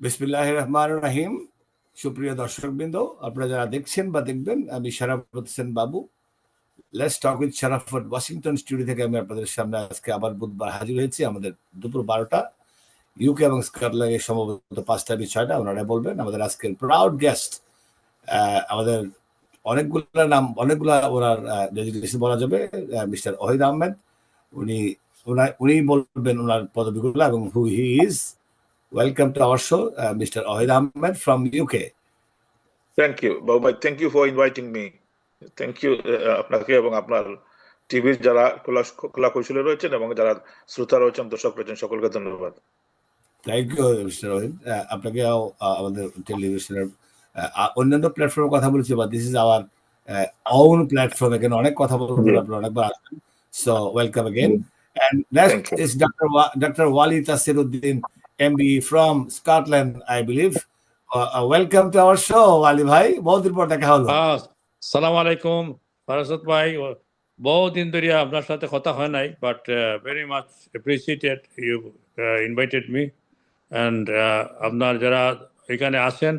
বিসমিল্লাহির রহমানির রহিম। সুপ্রিয় দর্শকবৃন্দ, আপনারা যারা দেখছেন বা দেখবেন, আমি শরাফত হোসেন বাবু, let's talk with Sharafat Washington studio থেকে আমি আপনাদের সামনে আজকে আবার বুধবার হাজির হয়েছি। আমাদের দুপুর 12টা, ইউকে এবং স্কটল্যান্ডে সম্ভবত 5টা কি 6টা, ওনারা বলবেন। আমাদের আজকের প্রাউড গেস্ট, আমাদের অনেকগুলা ওনার ডেজিগনেশন বলা যাবে, মিস্টার ওহিদ আহমেদ। উনি বলবেন ওনার পদবিগুলো এবং who he is. Welcome to our show, mister Ohid Ahmed from UK. Thank you Babu ভাই, thank you for inviting me. Thank you আপনাকে এবং আপনার টিভির যারা কলা কৌশলে রয়েছেন এবং যারা শ্রোতা রয়েছেন, দর্শক রয়েছেন, সকলকে ধন্যবাদ। Thank you mister Rohit. আপনাকে আমাদের টেলিভিশনের অন্যান্য প্ল্যাটফর্মে কথা বলেছি, বা this is our own platform. এখানে অনেক কথা বলবেন, আপনারা অনেকবার আসবেন। So welcome again. And next is Dr. Wali Tasiruddin, MBE from Scotland, I believe. Welcome to our show, Wali bhai. বহুত দিন পর দেখা হলো। আসসালামু আলাইকুম ফারাসত ভাই, বহুদিন ধরে আপনার সাথে কথা হয় নাই, but very much appreciated you invited me. And আপনার যারা এখানে আছেন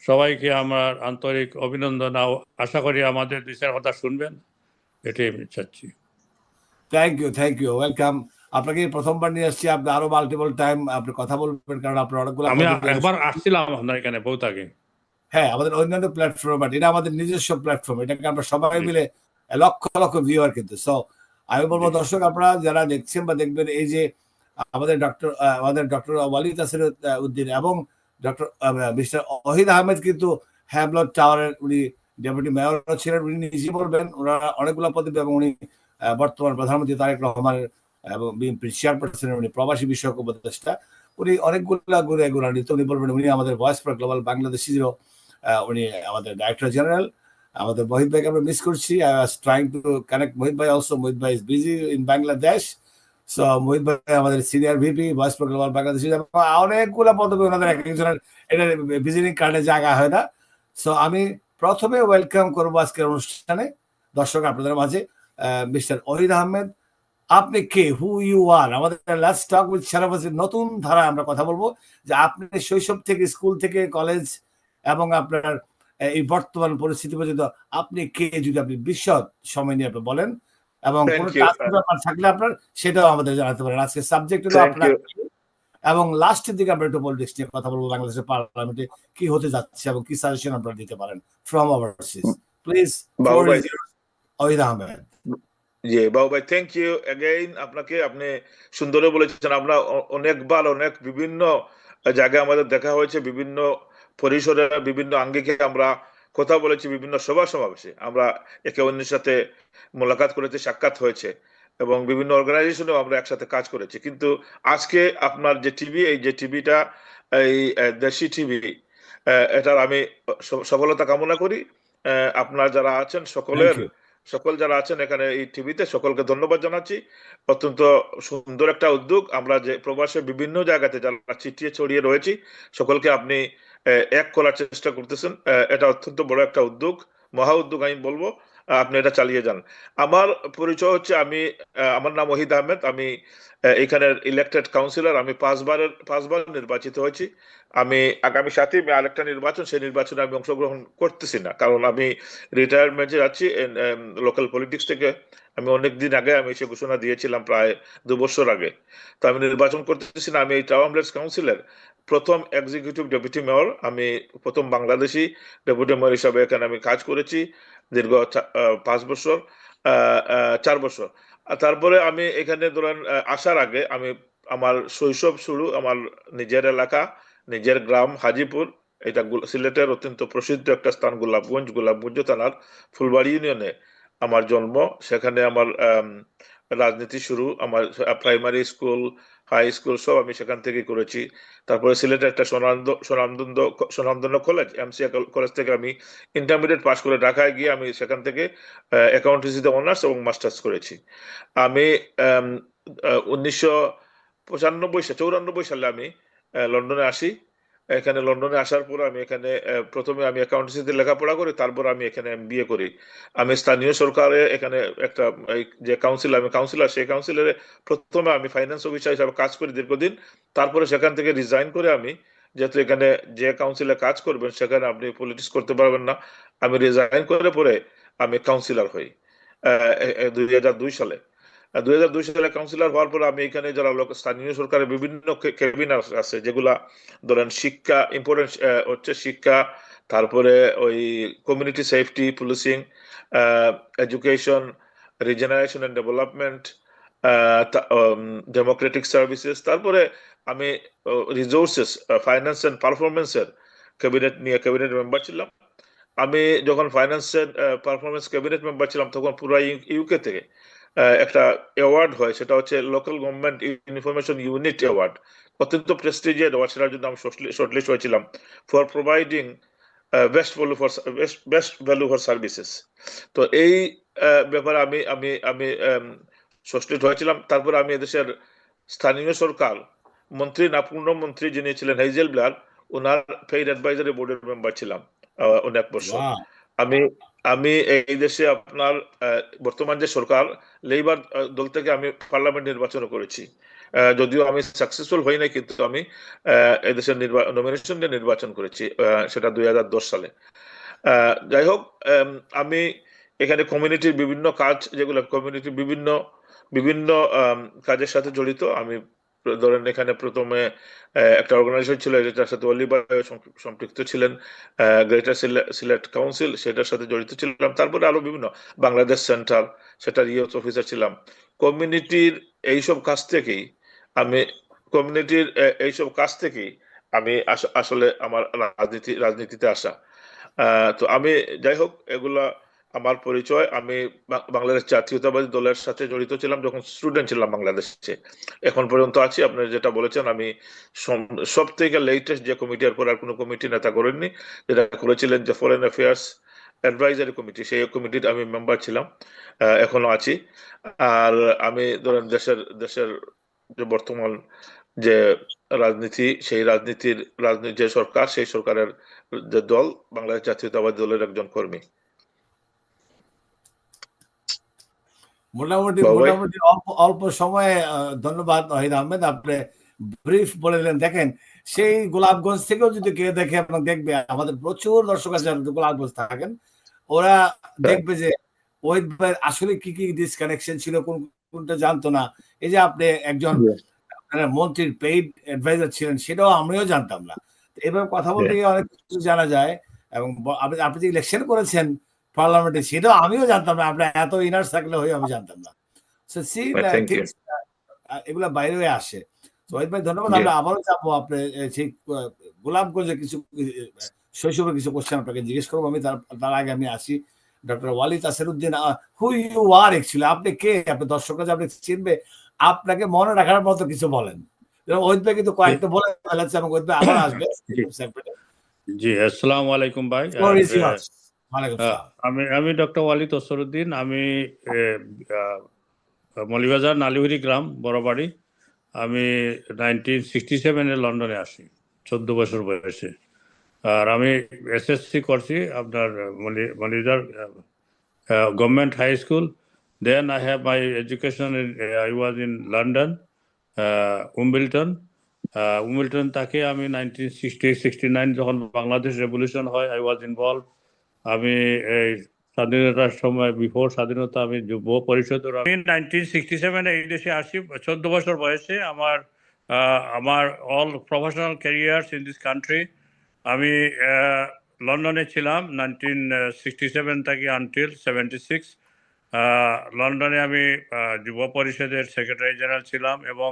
সবাইকে আমার আন্তরিক অভিনন্দন। আশা করি আমাদের দেশের কথা শুনবেন, এটাই আমি চাচ্ছি। Thank you welcome. আপনাকে প্রথমবার নিয়ে আসছি, আপনি আরো মাল্টিপল টাইম আপনি কথা বলবেন, কারণ আপনার অনেকগুলো। আমি একবার আসছিলাম আপনার এখানে বহুত আগে। হ্যাঁ, আমাদের অন্যান্য প্ল্যাটফর্ম, বাট এটা আমাদের নিজস্ব প্ল্যাটফর্ম। এটাকে আমরা সবাই মিলে লক্ষ লক্ষ ভিউয়ার কিন্তু। সো আমি বলবো দর্শক, আপনারা যারা দেখছেন বা দেখবেন, এই যে আমাদের ডক্টর ওয়ালি তাসিরুদ্দিন এবং ডক্টর মিস্টার ওহিদ আহমেদ কিন্তু হ্যামলট টাওয়ারের উনি ডেপুটি মেয়র ছিলেন। উনি নিজে বলবেন ওনারা অনেকগুলো পদবি, এবং উনি বর্তমান প্রধানমন্ত্রী তারেক রহমানের এবং বিএনপি চেয়ারপারসনের উনি প্রবাসী বিষয়ক উপদেষ্টা। উনি অনেকগুলা গুণান্বিত। উনি বলবেন উনি আমাদের ভয়েস ফর গ্লোবাল বাংলাদেশি, উনি আমাদের ডাইরেক্টর জেনারেল। আমাদের মোহিত ভাইকে আমরা মিস করছি। I was trying to connect Mohit ভাই অলসো। মোহিত ভাই is busy in Bangladesh. So Mohit ভাই আমাদের senior VP voice for global Bangladeshi. অনেকগুলো পদবি ওনাদের একজনের এটা ভিজিটিং কার্ডে জায়গা হয় না। সো আমি প্রথমে ওয়েলকাম করবো আজকের অনুষ্ঠানে দর্শক আপনাদের মাঝে মিস্টার ওহিদ আহমেদ। আপনি কে, হু ইউ আর? আমাদের লেটস টক উইথ শরাফতের নতুন ধারা আমরা কথা বলবো যে আপনি শৈশব থেকে, স্কুল থেকে, কলেজ এবং আপনার এই বর্তমান পরিস্থিতি পর্যন্ত আপনি কে, যদি আপনি বিশদ সময় নিয়ে আপনি বলেন, এবং কোনো টাস্ক ব্যাপার থাকলে আপনার সেটাও আমাদের জানাতে পারেন। আজকে সাবজেক্ট হলো আপনার, এবং লাস্টের দিকে আমরা একটু পলিটিক্স নিয়ে কথা বলবো, বাংলাদেশের পার্লামেন্টে কি হতে যাচ্ছে এবং কি সাজেশন আপনারা দিতে পারেন from overseas. Please, Ohid Ahmed. জি বাবু ভাই, থ্যাংক ইউ অ্যাগেইন আপনাকে। আপনি সুন্দর বলেছেন। আমরা অনেকবার অনেক বিভিন্ন জায়গায় আমাদের দেখা হয়েছে, বিভিন্ন পরিসরে, বিভিন্ন আঙ্গিকে আমরা কথা বলেছি, বিভিন্ন সভা সমাবেশে আমরা একে অন্যের সাথে মোলাকাত করেছি, সাক্ষাৎ হয়েছে, এবং বিভিন্ন অর্গানাইজেশনেও আমরা একসাথে কাজ করেছি। কিন্তু আজকে আপনার যে টিভি, এই যে টিভিটা, এই দেশি টিভি, এটার আমি সফলতা কামনা করি। আপনার যারা আছেন সকল যারা আছেন এখানে এই টিভিতে, সকলকে ধন্যবাদ জানাচ্ছি। অত্যন্ত সুন্দর একটা উদ্যোগ। আমরা যে প্রবাসে বিভিন্ন জায়গাতে যারা ছিটিয়ে ছড়িয়ে রয়েছি, সকলকে আপনি এক করার চেষ্টা করতেছেন। এটা অত্যন্ত বড় একটা উদ্যোগ, মহা উদ্যোগ আমি বলবো। আপনি এটা চালিয়ে যান। আমার পরিচয় হচ্ছে, আমার নাম ওহিদ আহমেদ। আমি এখানের ইলেক্টেড কাউন্সিলর। আমি পাঁচবার নির্বাচিত হয়েছি। আমি আগামী 7ই মে আরেকটা নির্বাচন, সেই নির্বাচনে আমি অংশগ্রহণ করতেছি না, কারণ আমি রিটায়ারমেন্টে যাচ্ছি লোকাল পলিটিক্স থেকে। আমি অনেকদিন আগে আমি সে ঘোষণা দিয়েছিলাম, প্রায় 2 বছর আগে। তো আমি নির্বাচন করতেছি না। আমি এই টাউন হামলেটস কাউন্সিলের প্রথম এক্সিকিউটিভ ডেপুটি মেয়র। আমি প্রথম বাংলাদেশি ডেপুটি মেয়র হিসাবে এখানে আমি কাজ করেছি দীর্ঘ 4 বছর। তারপরে আমি এখানে ধরেন আসার আগে আমার শৈশব শুরু আমার নিজের এলাকা, নিজের গ্রাম হাজিপুর। এটা সিলেটের অত্যন্ত প্রসিদ্ধ একটা স্থান, গোলাপগঞ্জ থানার ফুলবাড়ি ইউনিয়নে আমার জন্ম। সেখানে আমার রাজনীতি শুরু। আমার প্রাইমারি স্কুল, হাই স্কুল সব আমি সেখান থেকে করেছি। তারপরে সিলেটের একটা স্বনামধন্য কলেজ, এমসিএ কলেজ থেকে আমি ইন্টারমিডিয়েট পাস করে ঢাকায় গিয়ে আমি সেখান থেকে অ্যাকাউন্টেন্সিতে অনার্স এবং মাস্টার্স করেছি। আমি 1994 সালে আমি লন্ডনে আসি। এখানে লন্ডনে আসার পর আমি এখানে প্রথমে আমি অ্যাকাউন্টেন্সিতে লেখাপড়া করি, তারপর আমি এখানে এমবিএ করি। আমি স্থানীয় সরকারে এখানে একটা যে কাউন্সিলর, সেই কাউন্সিলরে প্রথমে আমি ফাইন্যান্স অফিসার হিসাবে কাজ করি দীর্ঘদিন। তারপরে সেখান থেকে রিজাইন করে আমি যেহেতু এখানে যে কাউন্সিলে কাজ করবেন সেখানে আপনি পলিটিক্স করতে পারবেন না। আমি রিজাইন করে পরে আমি কাউন্সিলর হই 2002 সালে। 2002 সালে কাউন্সিলর হওয়ার পর আমি এখানে যারা স্থানীয় সরকারের বিভিন্ন কেবিন আছে, যেগুলা ধরেন শিক্ষা ইম্পর্টেন্ট হচ্ছে শিক্ষা, তারপরে ওই community safety policing, education, regeneration and development, democratic services, তারপরে আমি রিসোর্সেস, ফাইন্যান্স এন্ড পারফরমেন্সের ক্যাবিনেট মেম্বার ছিলাম। আমি যখন finance and performance cabinet member ছিলাম তখন পুরো ইউকে থেকে একটা অ্যাওয়ার্ড হয়, সেটা হচ্ছে local government information unit award. অত্যন্ত প্রেস্টিজিয়াস অ্যাওয়ার্ড, সেটার জন্য আমি শর্টলিস্ট হয়েছিলাম for providing best value for services. তো এই ব্যাপারে আমি আমি আমি শর্টলিস্ট হয়েছিলাম। তারপরে আমি এদেশের স্থানীয় সরকার মন্ত্রী না পূর্ণমন্ত্রী যিনি ছিলেন হেইজেল ব্লার, ওনার পেইড অ্যাডভাইজারি বোর্ডের মেম্বার ছিলাম অনেক বছর। বাহ, আমি আমি এই দেশে আপনার বর্তমান যে সরকার লেবার দল থেকে আমি পার্লামেন্ট নির্বাচন করেছি, যদিও আমি সাকসেসফুল হই নাই, কিন্তু আমি এই দেশের নমিনেশন নিয়ে নির্বাচন করেছি, সেটা 2010 সালে। যাই হোক, আমি এখানে কমিউনিটির বিভিন্ন কাজ, যেগুলো কমিউনিটির বিভিন্ন বিভিন্ন কাজের সাথে জড়িত। আমি ধরেন এখানে প্রথমে একটা অর্গানাইজেশন ছিল যেটার সাথে অলি ভাই সম্পৃক্ত ছিলেন, গ্রেটার সিলেট কাউন্সিল, সেটার সাথে জড়িত ছিলাম। তারপরে আরো বিভিন্ন বাংলাদেশ সেন্টার, সেটার ইউথ অফিসার ছিলাম। কমিউনিটির এইসব কাজ থেকেই আমি এইসব কাজ থেকেই আমি আসলে আমার রাজনীতিতে আসা। তো আমি, যাই হোক, এগুলা আমার পরিচয়। আমি বাংলাদেশ জাতীয়তাবাদী দলের সাথে জড়িত ছিলাম যখন স্টুডেন্ট ছিলাম বাংলাদেশে, এখন পর্যন্ত আছি। আপনারা যেটা বলেছেন, আমি সব থেকে লেটেস্ট যে কমিটি, এরপর আর কোনো কমিটি নেতা করেননি, যেটা করেছিলেন যে ফরেন অ্যাফেয়ার্স অ্যাডভাইজারি কমিটি, সেই কমিটির আমি মেম্বার ছিলাম, এখনো আছি। আর আমি ধরেন দেশের যে বর্তমান যে রাজনীতি, সেই যে সরকার, সেই সরকারের যে দল, বাংলাদেশ জাতীয়তাবাদী দলের একজন কর্মী। মোটামুটি বাবু ভাই, মোটামুটি অল্প অল্প সময়ে ধন্যবাদ ওয়াহিদ আহমেদ, আপনি ব্রিফ বলে দিলেন। দেখেন, সেই গোলাপগঞ্জ থেকেও যদি কেউ দেখে এবং দেখবে, আমাদের প্রচুর দর্শক আছে যারা গোলাপগঞ্জ থাকেন, ওরা দেখবে যে ওহিদ ভাইয়ের আসলে কি কি ডিসকানেকশন ছিল, কোন কোনটা জানতো না। এই যে আপনি একজন মন্ত্রীর পেইড অ্যাডভাইজার ছিলেন, সেটাও আমিও জানতাম না। এভাবে কথা বলতে গিয়ে অনেক কিছু জানা যায়। এবং আপনি আপনি যে ইলেকশন করেছেন পার্লামেন্টে, সেটাও আমিও জানতাম না। আপনার এত ইনার সার্কেলে হয়ে আমি জানতাম না। So see thank you. Things এগুলা বাইরে হয়ে আসে। তো ওহিদ ভাই ধন্যবাদ। Yeah. আমরা আবারও যাবো আপনি সেই গোলাপগঞ্জে কিছু শৈশবের কিছু কোশ্চেন আপনাকে জিজ্ঞেস করবো। আমি তার আগে আমি আসি doctor Walid Asiruddin. Who you are actually, আপনি কে? আপনি দর্শকরা যে আপনি চিনবে, আপনাকে মনে রাখার মতো কিছু বলেন। ওহিদ ভাই কিন্তু কয়েকটা বলে ফেলেছে এবং ওহিদ ভাই আবার আসবে। জি, আসসালামু আলাইকুম ভাই। Floor is yours. ওয়ালাইকুম আসসালাম। আমি ডক্টর ওয়ালিদ আসিরউদ্দিন। আমি মৌলভীবাজার নালিহুরি গ্রাম বড় বাড়ি। আমি 1967 লন্ডনে আসি 14 বছর বয়সে। আর আমি এসএসসি করছি আপনার Moulvibazar government high school. Then I have my education I was in London, Wimbledon. Wimbledon থেকে আমি 1969 যখন বাংলাদেশ রেভলিউশন হয়, আই ওয়াজ ইনভলভ। আমি এই স্বাধীনতার সময়, বিফোর স্বাধীনতা, আমি যুব পরিষদের। আমি 1967 এই দেশে আসি 14 বছর বয়সে। আমার all professional carriers in this country. আমি লন্ডনে ছিলাম 1967 থেকে আনটিল 76। লন্ডনে আমি যুব পরিষদের সেক্রেটারি জেনারেল ছিলাম, এবং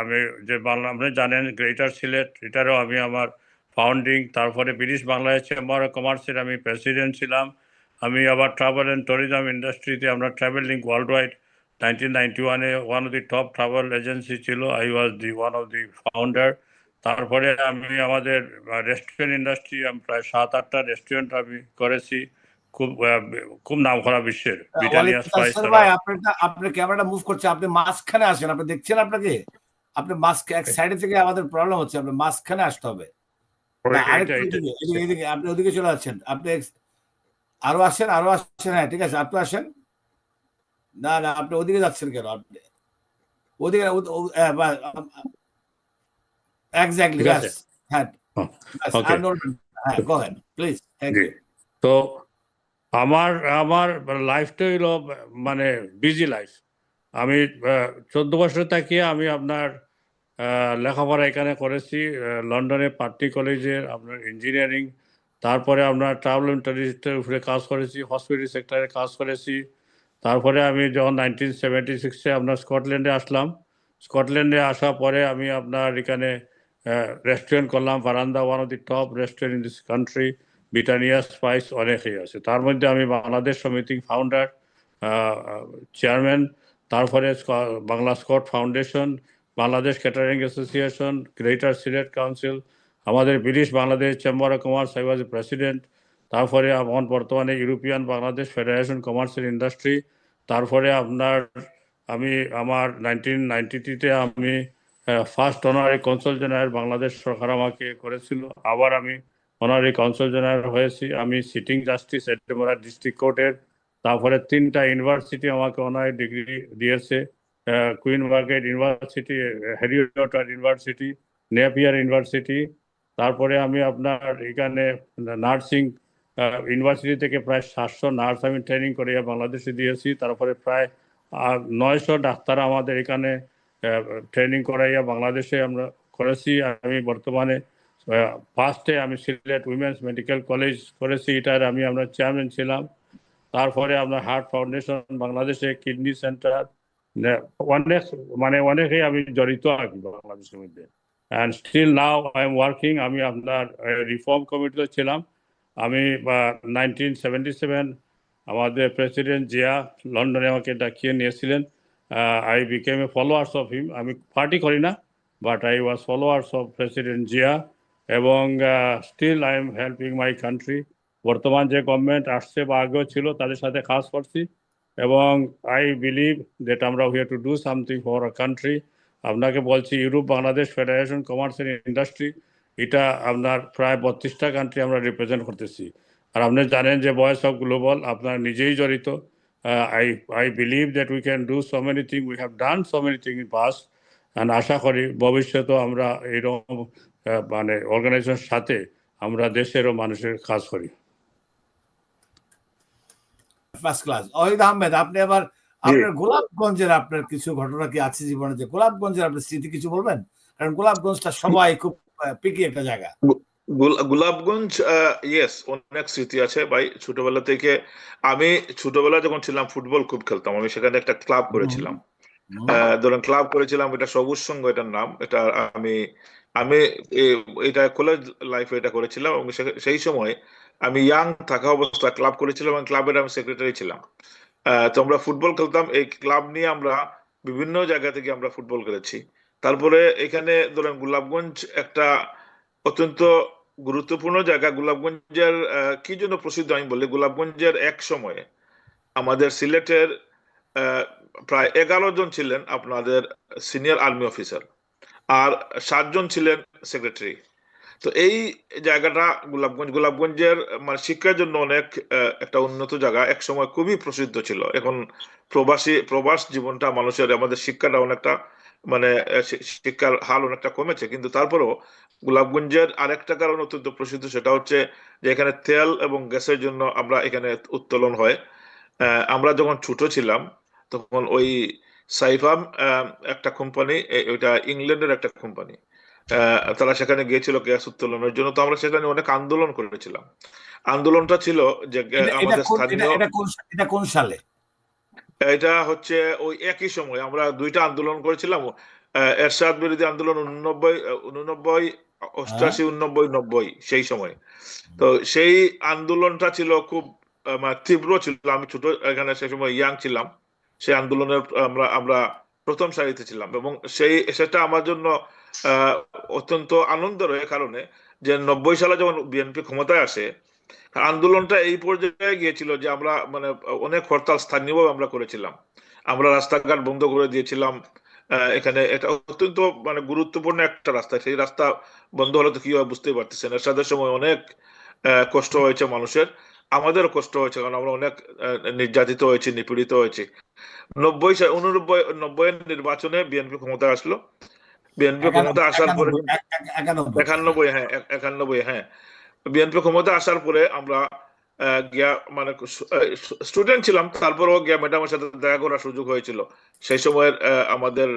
আমি যে আপনি জানেন গ্রেটার সিলেট, এটারও আমি আমার ফাউন্ডিং, তারপরে ব্রিটিশ বাংলাদেশ চেম্বার অফ কমার্সের আমি প্রেসিডেন্ট ছিলাম। আমি আবার ট্রাভেল অ্যান্ড ট্যুরিজম ইন্ডাস্ট্রিতে আমরা ট্রাভেল লিঙ্ক ওয়ার্ল্ড ওয়াইড 1991-এ one of the top travel agency ছিল। I was the one of the founder. তারপরে আমি আমাদের রেস্টুরেন্ট ইন্ডাস্ট্রি, আমি প্রায় 7-8টা রেস্টুরেন্ট আমি করেছি, খুব নাম করা বিশ্বের। ব্রিটানিয়া স্পাইস ভাই, আপনার ক্যামেরাটা মুভ করছে, আপনি মাঝখানে আসেন। আপনি দেখছেন আপনাকে? আপনি এক সাইডে থেকে আমাদের প্রবলেম হচ্ছে, আপনি মাঝখানে আসতে হবে। না, আরেকটু এদিকে আপনি ওদিকে চলে যাচ্ছেন। আপনি আরো আসেন, আরো আসেন। হ্যাঁ, ঠিক আছে, আপনি আসেন। না না, আপনি ওদিকে যাচ্ছেন কেন? আপনি ওদিকে Exactly. ঠিক আছে? Yes. Had. Yes. Okay, I'm not. Go ahead, please. Thank G. you. তো আমার আমার লাইফটা হইলো মানে বিজি লাইফ। আমি 14 বছর থাকি আমি আপনার লেখাপড়া এখানে করেছি লন্ডনে পাট্টি কলেজে আপনার ইঞ্জিনিয়ারিং, তারপরে আপনার ট্রাভেল এন্ড ট্যুরিস্টের উপরে কাজ করেছি, হসপিটাল সেক্টরে কাজ করেছি। তারপরে আমি যখন 1976-এ আপনার স্কটল্যান্ডে আসলাম, স্কটল্যান্ডে আসার পরে আমি আপনার এখানে রেস্টুরেন্ট করলাম, বারান্দা one of the top restaurant in this country, Britannia spice অনেকেই আছে। তার মধ্যে আমি বাংলাদেশ সমিতি ফাউন্ডার, চেয়ারম্যান, তারপরে Bangla Scot foundation, Bangladesh catering association, greater Sylhet council, আমাদের British Bangladesh chamber of commerce, I was president. তারপরে এখন বর্তমানে European Bangladesh federation commercial industry. তারপরে আপনার আমি আমার 1993-তে আমি first honorary consul general Bangladesh সরকার আমাকে করেছিল। আবার আমি অনারি কনসাল জেনারেল হয়েছি। আমি সিটিং জাস্টিস এডমোরা ডিস্ট্রিক্ট কোর্টের। তারপরে 3টা ইউনিভার্সিটি আমাকে অনারি ডিগ্রি দিয়েছে, queen Margaret university, Harry Potter university, Napier university. তারপরে আমি আপনার এখানে নার্সিং ইউনিভার্সিটি থেকে প্রায় 700 নার্স আমি ট্রেনিং করে বাংলাদেশে দিয়েছি। তারপরে প্রায় 900 ডাক্তার আমাদের এখানে ট্রেনিং করাইয়া বাংলাদেশে আমরা করেছি। আমি বর্তমানে ফার্স্টে আমি সিলেট উইমেন্স মেডিকেল কলেজ করেছি, এটার আমরা চেয়ারম্যান ছিলাম। তারপরে আপনার হার্ট ফাউন্ডেশন বাংলাদেশে, কিডনি সেন্টার, অনেক অনেকেই আমি জড়িত আর কি বাংলাদেশের মধ্যে। And still now I am working. আমি আপনার রিফর্ম কমিটিতে ছিলাম। আমি 1977 আমাদের প্রেসিডেন্ট জিয়া লন্ডনে আমাকে ডাকিয়ে নিয়েছিলেন। I became a followers of him. আমি পার্টি করি না, but I was followers of president Zia. এবং still I am helping my country. বর্তমান যে গভর্নমেন্ট আসছে বা আগেও ছিল তাদের সাথে কাজ করছি। এবং আই বিলিভ দ্যাট আমরা we have to do something for our country. আপনাকে বলছি, Europe Bangladesh federation commercial industry, এটা আপনার প্রায় 32টা কান্ট্রি আমরা রিপ্রেজেন্ট করতেছি। আর আপনি জানেন যে ভয়েস অফ গ্লোবাল আপনার নিজেই জড়িত। I believe that we can do so many thing, we have done so many thing in past. And আশা করি ভবিষ্যতেও আমরা এইরকম অর্গানাইজেশনের সাথে আমরা দেশেরও মানুষের কাজ করি। First class. ওহিদ আহমেদ, আপনি আবার আপনার গোলাপগঞ্জের আপনার কিছু ঘটনা কি আছে জীবনে, যে গোলাপগঞ্জের আপনার স্মৃতি কিছু বলবেন? কারণ গোলাপগঞ্জটা সবাই খুব পিকি একটা জায়গা। গোলাপগঞ্জ, ইয়েস, অনেক স্মৃতি আছে ভাই। ছোটবেলা থেকে আমি ছোটবেলা যখন ছিলাম ফুটবল খুব খেলতাম। আমি সেখানে একটা ক্লাব করেছিলাম, ধরেন ক্লাব করেছিলাম, এটা সবুজ সংঘ এটার নাম। এটা আমি আমি এটা কলেজ লাইফে এটা করেছিলাম। এবং সেই সময় আমি ইয়াং থাকা অবস্থা ক্লাব করেছিলাম এবং ক্লাবের আমি সেক্রেটারি ছিলাম। তো আমরা ফুটবল খেলতাম। এই ক্লাব নিয়ে আমরা বিভিন্ন জায়গা থেকে আমরা ফুটবল খেলেছি। তারপরে এখানে ধরেন গোলাপগঞ্জ একটা অত্যন্ত গুরুত্বপূর্ণ জায়গা। গোলাপগঞ্জের কি জন্য প্রসিদ্ধ আমি বলি। গোলাপগঞ্জের এক সময়ে আমাদের সিলেটের প্রায় 11 জন ছিলেন আপনাদের সিনিয়র আর্মি অফিসার, আর 7 জন ছিলেন সেক্রেটারি। তো এই জায়গাটা গোলাপগঞ্জের শিক্ষার জন্য অনেক একটা উন্নত জায়গা। এক সময় খুবই প্রসিদ্ধ ছিল। এখন প্রবাস জীবনটা মানুষের, আমাদের শিক্ষাটা অনেকটা শিক্ষার হাল অনেকটা কমেছে। কিন্তু তারপরেও গোলাপগঞ্জের আরেকটা কারণ অত্যন্ত প্রসিদ্ধ, সেটা হচ্ছে যে এখানে তেল এবং গ্যাসের জন্য আমরা এখানে উত্তোলন হয়। আমরা যখন ছোট ছিলাম তখন ওই সাইফাম একটা কোম্পানি, ওইটা ইংল্যান্ডের একটা কোম্পানি, তারা সেখানে গিয়েছিল গ্যাস উত্তোলনের জন্য। তো আমরা সেখানে অনেক আন্দোলন করেছিলাম। আন্দোলনটা ছিল যে আমাদের স্থানীয়, এটা কোন সালে? এটা হচ্ছে ওই একই সময় আমরা 2টা আন্দোলন করেছিলাম। এরশাদ বিরোধী আন্দোলন 89, 88, 89, 90 সেই সময়। তো সেই আন্দোলনটা ছিল খুব তীব্র ছিল। আমি ছোট এখানে সেই সময় ইয়াং ছিলাম। সেই আন্দোলনের আমরা প্রথম সারিতে ছিলাম। এবং সেটা আমার জন্য অত্যন্ত আনন্দের এই কারণে যে 90 সালে যখন বিএনপি ক্ষমতায় আসে, আন্দোলনটা এই পর্যায়ে গিয়েছিল যে আমরা অনেক হরতাল স্থানীয়ভাবে আমরা করেছিলাম। আমরা রাস্তাঘাট বন্ধ করে দিয়েছিলাম। এখানে এটা অত্যন্ত গুরুত্বপূর্ণ একটা রাস্তা। সেই রাস্তা বন্ধ হলে তো কি হয় বুঝতেই পারতেছেন। এরশাদের সময় অনেক কষ্ট হয়েছে মানুষের, আমাদেরও কষ্ট হয়েছে, কারণ আমরা অনেক নির্যাতিত হয়েছি, নিপীড়িত হয়েছি। 89 এর নির্বাচনে বিএনপি ক্ষমতা আসলো। বিএনপি ক্ষমতা আসার পরে 91 91, হ্যাঁ 91, হ্যাঁ বিএনপি ক্ষমতা আসার পরে আমরা গিয়া মানে স্টুডেন্ট ছিলাম, তারপরেও গিয়া ম্যাডামের সাথে দেখা করার সুযোগ হয়েছিল। সেই সময়ের আমাদের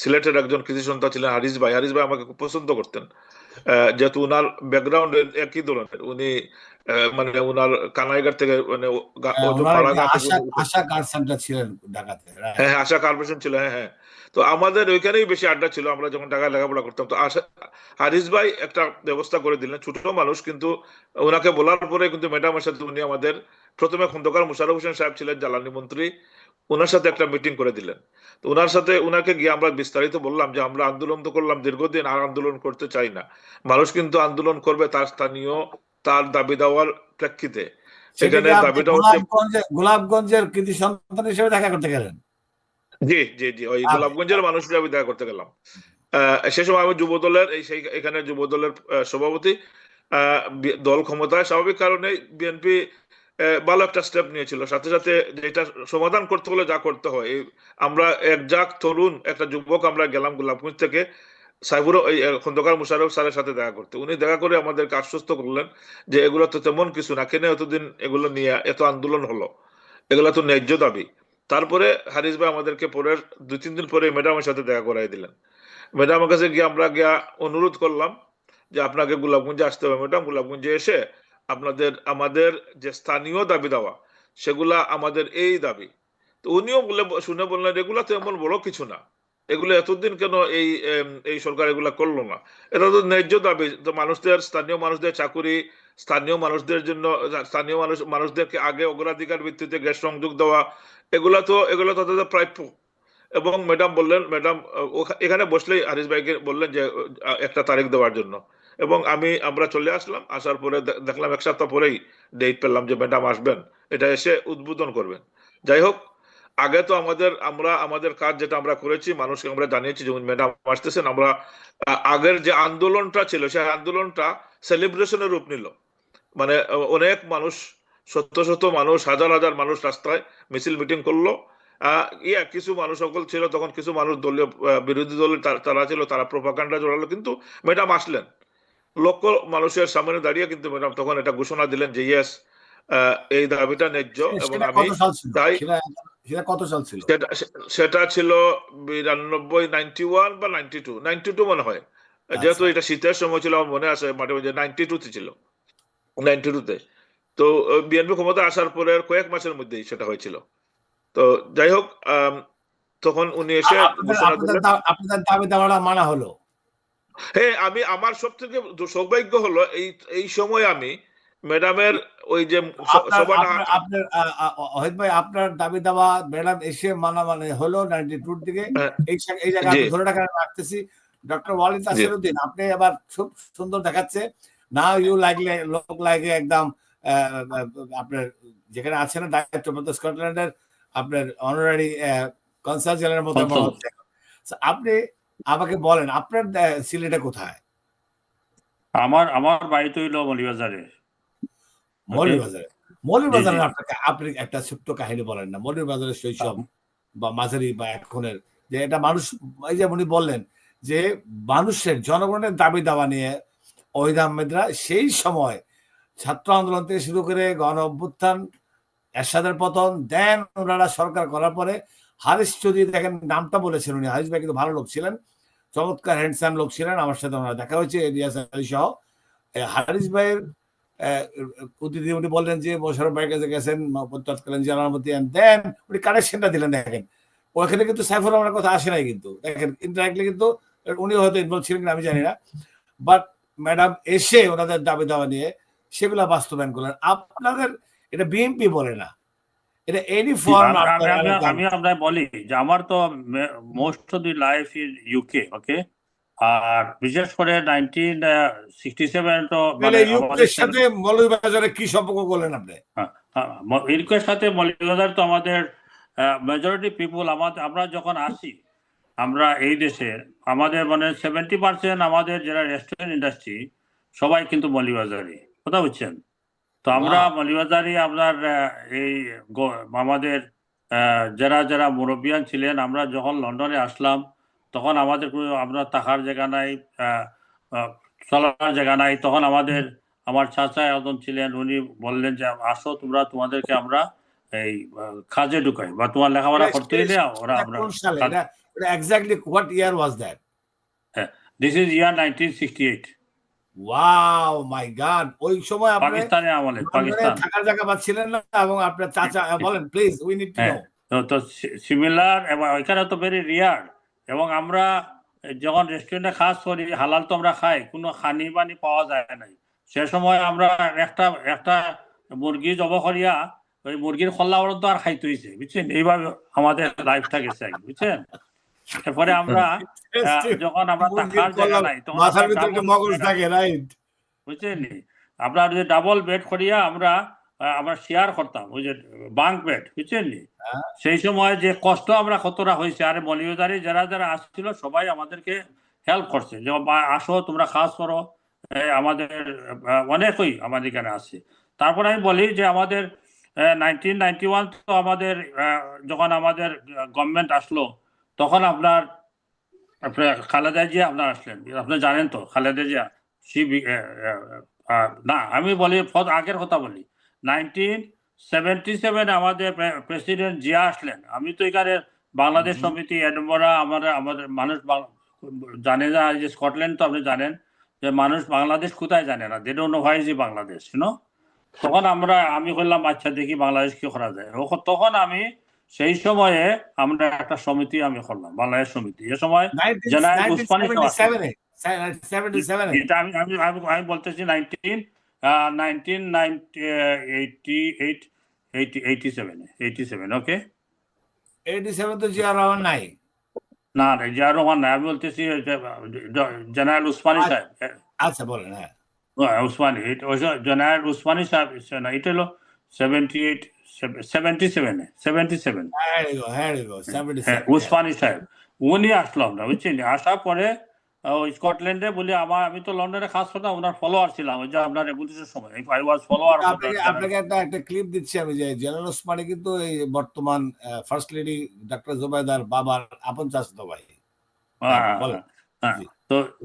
সিলেটের একজন কৃষি সন্তান ছিলেন হারিস ভাই। হারিস ভাই আমাকে খুব পছন্দ করতেন, যেহেতু উনার ব্যাকগ্রাউন্ড একই ধরনের। উনি মানে উনার কানাইঘাট থেকে মানে পাড়াঘাট থেকে আশা কার সেন্টার ছিলেন ঢাকাতে, right? হ্যাঁ আশা কর্পোরেশন ছিল, হ্যাঁ হ্যাঁ। তো আমাদের ওইখানেই বেশি আড্ডা ছিল আমরা যখন ঢাকায় লেখাপড়া করতাম। তো হারিস ভাই একটা ব্যবস্থা করে দিলেন, ছোট মানুষ কিন্তু ওনাকে বলার পরে কিন্তু ম্যাডামের সাথে উনি আমাদের প্রথমে খন্দকার মোশাররফ হোসেন সাহেব ছিলেন জ্বালানি মন্ত্রী, ওনার সাথে একটা মিটিং করে দিলেন। তো ওনার সাথে ওনাকে গিয়ে আমরা বিস্তারিত বললাম যে আমরা আন্দোলন তো করলাম দীর্ঘদিন, আর আন্দোলন করতে চাই না। মানুষ কিন্তু আন্দোলন করবে তার স্থানীয় তার দাবি দেওয়ার প্রেক্ষিতে। এখানে দাবিটা হচ্ছে গোলাপগঞ্জের কৃতি সন্তান হিসেবে দেখা করতে গেলেন। জি জি জি, ওই গোলাপগঞ্জের মানুষকে আমি দেখা করতে গেলাম। সে সময় আমি যুব দলের এখানে যুব দলের সভাপতি। দল ক্ষমতায়, স্বাভাবিক কারণে বিএনপি ভালো একটা স্টেপ নিয়েছিল। সাথে সাথে এটা সমাধান করতে হলে যা করতে হয়, আমরা একজাক তরুণ একটা যুবক আমরা গেলাম গোলাপগঞ্জ থেকে সাইবুর ওই খন্দকার মোশাররফ স্যারের সাথে দেখা করতে। উনি দেখা করে আমাদেরকে আশ্বস্ত করলেন যে এগুলো তো তেমন কিছু না, কেন এতদিন এগুলো নিয়ে এত আন্দোলন হলো, এগুলো তো ন্যায্য দাবি। তারপরে হারিস ভাই আমাদেরকে পরের 2-3 দিন পরে ম্যাডামের সাথে দেখা করাই দিলেন। ম্যাডামের কাছে গিয়ে আমরা গিয়া অনুরোধ করলাম যে আপনাকে গোলাপগঞ্জে আসতে হবে ম্যাডাম, গোলাপগঞ্জে এসে আমাদের যে স্থানীয় দাবি দেওয়া সেগুলা আমাদের এই দাবি। তো উনিও শুনে বললেন এগুলা তো এমন বড় কিছু না, এগুলো এতদিন কেন এই সরকার এগুলা করলো না, এটা তো ন্যায্য দাবি। তো মানুষদের, স্থানীয় মানুষদের চাকুরি, স্থানীয় মানুষদের জন্য স্থানীয় মানুষদেরকে আগে অগ্রাধিকার ভিত্তিতে গ্যাস সংযোগ দেওয়া, এগুলো তো তাদের প্রাপ্য। এবং ম্যাডাম বললেন, ম্যাডাম এখানে বসলেই হারিস ভাইকে বললেন যে একটা তারিখ দেওয়ার জন্য। এবং আমরা চলে আসলাম। আসার পরে দেখলাম 1 সপ্তাহ পরেই ডেট পেলাম যে ম্যাডাম আসবেন, এটা এসে উদ্বোধন করবেন। যাই হোক, আগে তো আমাদের কাজ যেটা আমরা করেছি, মানুষকে আমরা জানিয়েছি যেমন ম্যাডাম আসতেছেন। আমরা আগের যে আন্দোলনটা ছিল সেই আন্দোলনটা সেলিব্রেশনের রূপ নিল। মানে অনেক মানুষ, শত শত মানুষ, হাজার হাজার মানুষ রাস্তায় মিছিল মিটিং করলো। কিছু মানুষ সকল ছিল তখন, কিছু মানুষ দলীয় বিরোধী দলের তারা ছিল, তারা প্রোপাগান্ডা জড়ালো। কিন্তু ম্যাডাম আসলেন লক্ষ মানুষের সামনে দাঁড়িয়ে, কিন্তু ম্যাডাম তখন এটা ঘোষণা দিলেন যে ইয়েস, এই দাবিটা ন্যায্য এবং আমি তাই। সেটা কত সাল ছিল? সেটা ছিল 92, 91 বা 92 মনে হয়। যেহেতু এটা শীতের সময় ছিল, আমার মনে আছে মাঝে মাঝে 92-তে ছিল, 92-তে। তো বিএনপি ক্ষমতা আসার পরে কয়েক মাসের মধ্যেই সেটা হয়েছিল। তো যাই হোক, তখন উনি এসে ঘোষণা দিলেন। আপনাদের দাবি দাওয়াটা মানা হলো। হ্যাঁ, আমার সব থেকে সৌভাগ্য হলো এই সময় আমি ম্যাডামের ওই যে সভাটা অহিত ভাই, আপনার দাবি দাওয়া ম্যাডাম এসে মানা মানে হলো 92 দিকে। এই জায়গায় আমি ধরে রাখতেছি ডক্টর ওয়ালিদ আসিরউদ্দিন, আপনি আবার খুব সুন্দর দেখাচ্ছে। নাও ইউ লোক লাগে একদম আপনার যেখানে আছেন দায়িত্বপ্রাপ্ত স্কটল্যান্ডের আপনার অনারারি কনসাল জেনারেলের মধ্যে মনে হচ্ছে। আপনি আমাকে বলেন আপনার সিলেটে কোথায়? আমার বাড়ি তো হইলো মৌলভীবাজারে। মৌলভীবাজারে আপনি একটা ছোট্ট কাহিনী বলেন না, মৌলভীবাজারের শৈশব বা মাঝারি বা এখনের, যে এটা মানুষ, এই যে উনি বললেন যে মানুষের জনগণের দাবি দাওয়া নিয়ে ওহিদ আহমেদরা সেই সময় ছাত্র আন্দোলন থেকে শুরু করে গণ অভ্যুত্থান, এরশাদের পতন, দেন ওনারা সরকার করার পরে হারিস চৌধুরী, দেখেন নামটা বলেছেন উনি, হারিস ভাই কিন্তু ভালো লোক ছিলেন, চমৎকার হ্যান্ডসাম লোক ছিলেন। আমার সাথে ওনারা দেখা হয়েছে, রিয়াজ আলী সহ। হারিস ভাইয়ের উনি বললেন যে মোশাররফ ভাইয়ের কাছে গেছেন তৎকালীন জেলামতি, দেন উনি কানেকশনটা দিলেন। দেখেন ওখানে কিন্তু সাইফুর রহমানের কথা আসে নাই, কিন্তু দেখেন ইনডাইরেক্টলি কিন্তু উনি হয়তো ইনভলভ ছিলেন আমি জানি না, বাট ম্যাডাম এসে ওনাদের দাবি দাওয়া নিয়ে সেগুলা বাস্তবায়ন করলেন। আপনাদের এটা বিএনপি বলে না, এটা এনি ফর্ম। আমি আপনার বলি যে আমার তো most of the life in UK, okay, আর বিশেষ করে 1967 তো মানে ইউকের সাথে মৌলভীবাজারে কি সম্পর্ক করলেন আপনি? ইউকের সাথে মৌলভীবাজার তো আমাদের মেজরিটি পিপুল, আমরা যখন আসি আমরা এই দেশে, আমাদের মানে 70% আমাদের যারা রেস্টুরেন্ট ইন্ডাস্ট্রি সবাই কিন্তু মৌলভীবাজারি, কথা বুঝছেন? তো আমরা মৌলভীবাজারি আপনার এই আমাদের যারা মুরব্বিয়ান ছিলেন, আমরা যখন লন্ডনে আসলাম তখন আমাদের কোনো আপনার থাকার জায়গা নাই, চলার জায়গা নাই। তখন আমার চাচা একজন ছিলেন, উনি বললেন যে আসো তোমরা, তোমাদেরকে আমরা এই কাজে ঢুকাই, বা তোমার লেখাপড়া করতে হইলে ওরা আমরা কোন সালে এটা exactly what year was that? This is year 1968, wow my god! ওই সময় আপনি পাকিস্তানের আমলে, লন্ডনে পাকিস্তান। থাকার জায়গা পাচ্ছিলেন না এবং আপনার চাচা বলেন প্লিজ, উই নিড টু হ্যাঁ, নো। তো সিমিলার, এবং ওইখানে তো ভেরি রিয়ার। এবং আমরা যখন রেস্টুরেন্টে কাজ করি, হালাল তো আমরা খাই, কোনো খানি বানি পাওয়া যায় নাই। সে সময় আমরা একটা মুরগি জব করিয়া ওই মুরগির খল্লা তো আর খাইতে হয়েছে, বুঝছেন? এইভাবে আমাদের লাইফটা গেছে, বুঝছেন? এরপরে আমরা যখন আমরা থাকার জায়গা নাই, তখন মাথার ভিতরে একটা মগজ থাকে, রাইট? বুঝছেন? আমরা যে ডাবল বেড করিয়া আমরা শেয়ার করতাম, ওই যে বাঙ্ক বেড, বুঝছেন? সেই সময় যে কষ্ট আমরা কতটা হয়েছে, আর মলিউদারি যারা যারা আসছিল সবাই আমাদেরকে হেল্প করছে, যে আসো তোমরা কাজ করো, আমাদের অনেকই আমাদের এখানে আছে। তারপর আমি বলি যে আমাদের 1991 তো আমাদের যখন আমাদের গভর্নমেন্ট আসলো, তখন আপনার খালেদা জিয়া আপনার আসলেন, আপনি জানেন তো খালেদা জিয়া। না, আমি বলি আগের কথা বলি, 1977 আমাদের প্রেসিডেন্ট জিয়া আসলেন। আমি তো এখানে বাংলাদেশ সমিতি এডমরা, আমাদের মানুষ জানে না যে স্কটল্যান্ড, তো আপনি জানেন যে মানুষ বাংলাদেশ কোথায় জানে না, they don't know why is Bangladesh, তখন আমি বললাম আচ্ছা দেখি বাংলাদেশ কি করা যায়। তখন আমি সেই সময়ে আমরা একটা সমিতি আমি করলাম, বাংলাদেশ সমিতি। এ সময় জেনারেল উসমানী এটা আমি বলতেছি 1987, ওকে? 87 তো জিয়া রহমান নাই। না, জিয়া রহমান নাই, আমি বলতেছি জেনারেল উসমানী সাহেব। আচ্ছা বলেন। হ্যাঁ, উসমানী, জেনারেল উসমানী সাহেব, না এটা হলো 77 উসমানী সাহেব, উনি আসলো। আমরা বুঝছেন, আসার পরে ওই স্কটল্যান্ডে বলি আমি তো লন্ডনে কাজ করতাম, ওনার ফলোয়ার ছিলাম, ওই যে আপনার রেভলিউশনের সময় আই ওয়াজ ফলোয়ার। আপনাকে একটা ক্লিপ দিচ্ছি আমি, যে জেনারেল ওসমানী কিন্তু এই বর্তমান ফার্স্ট লেডি ডক্টর জুবাইদার বাবার আপন চাচাতো ভাই।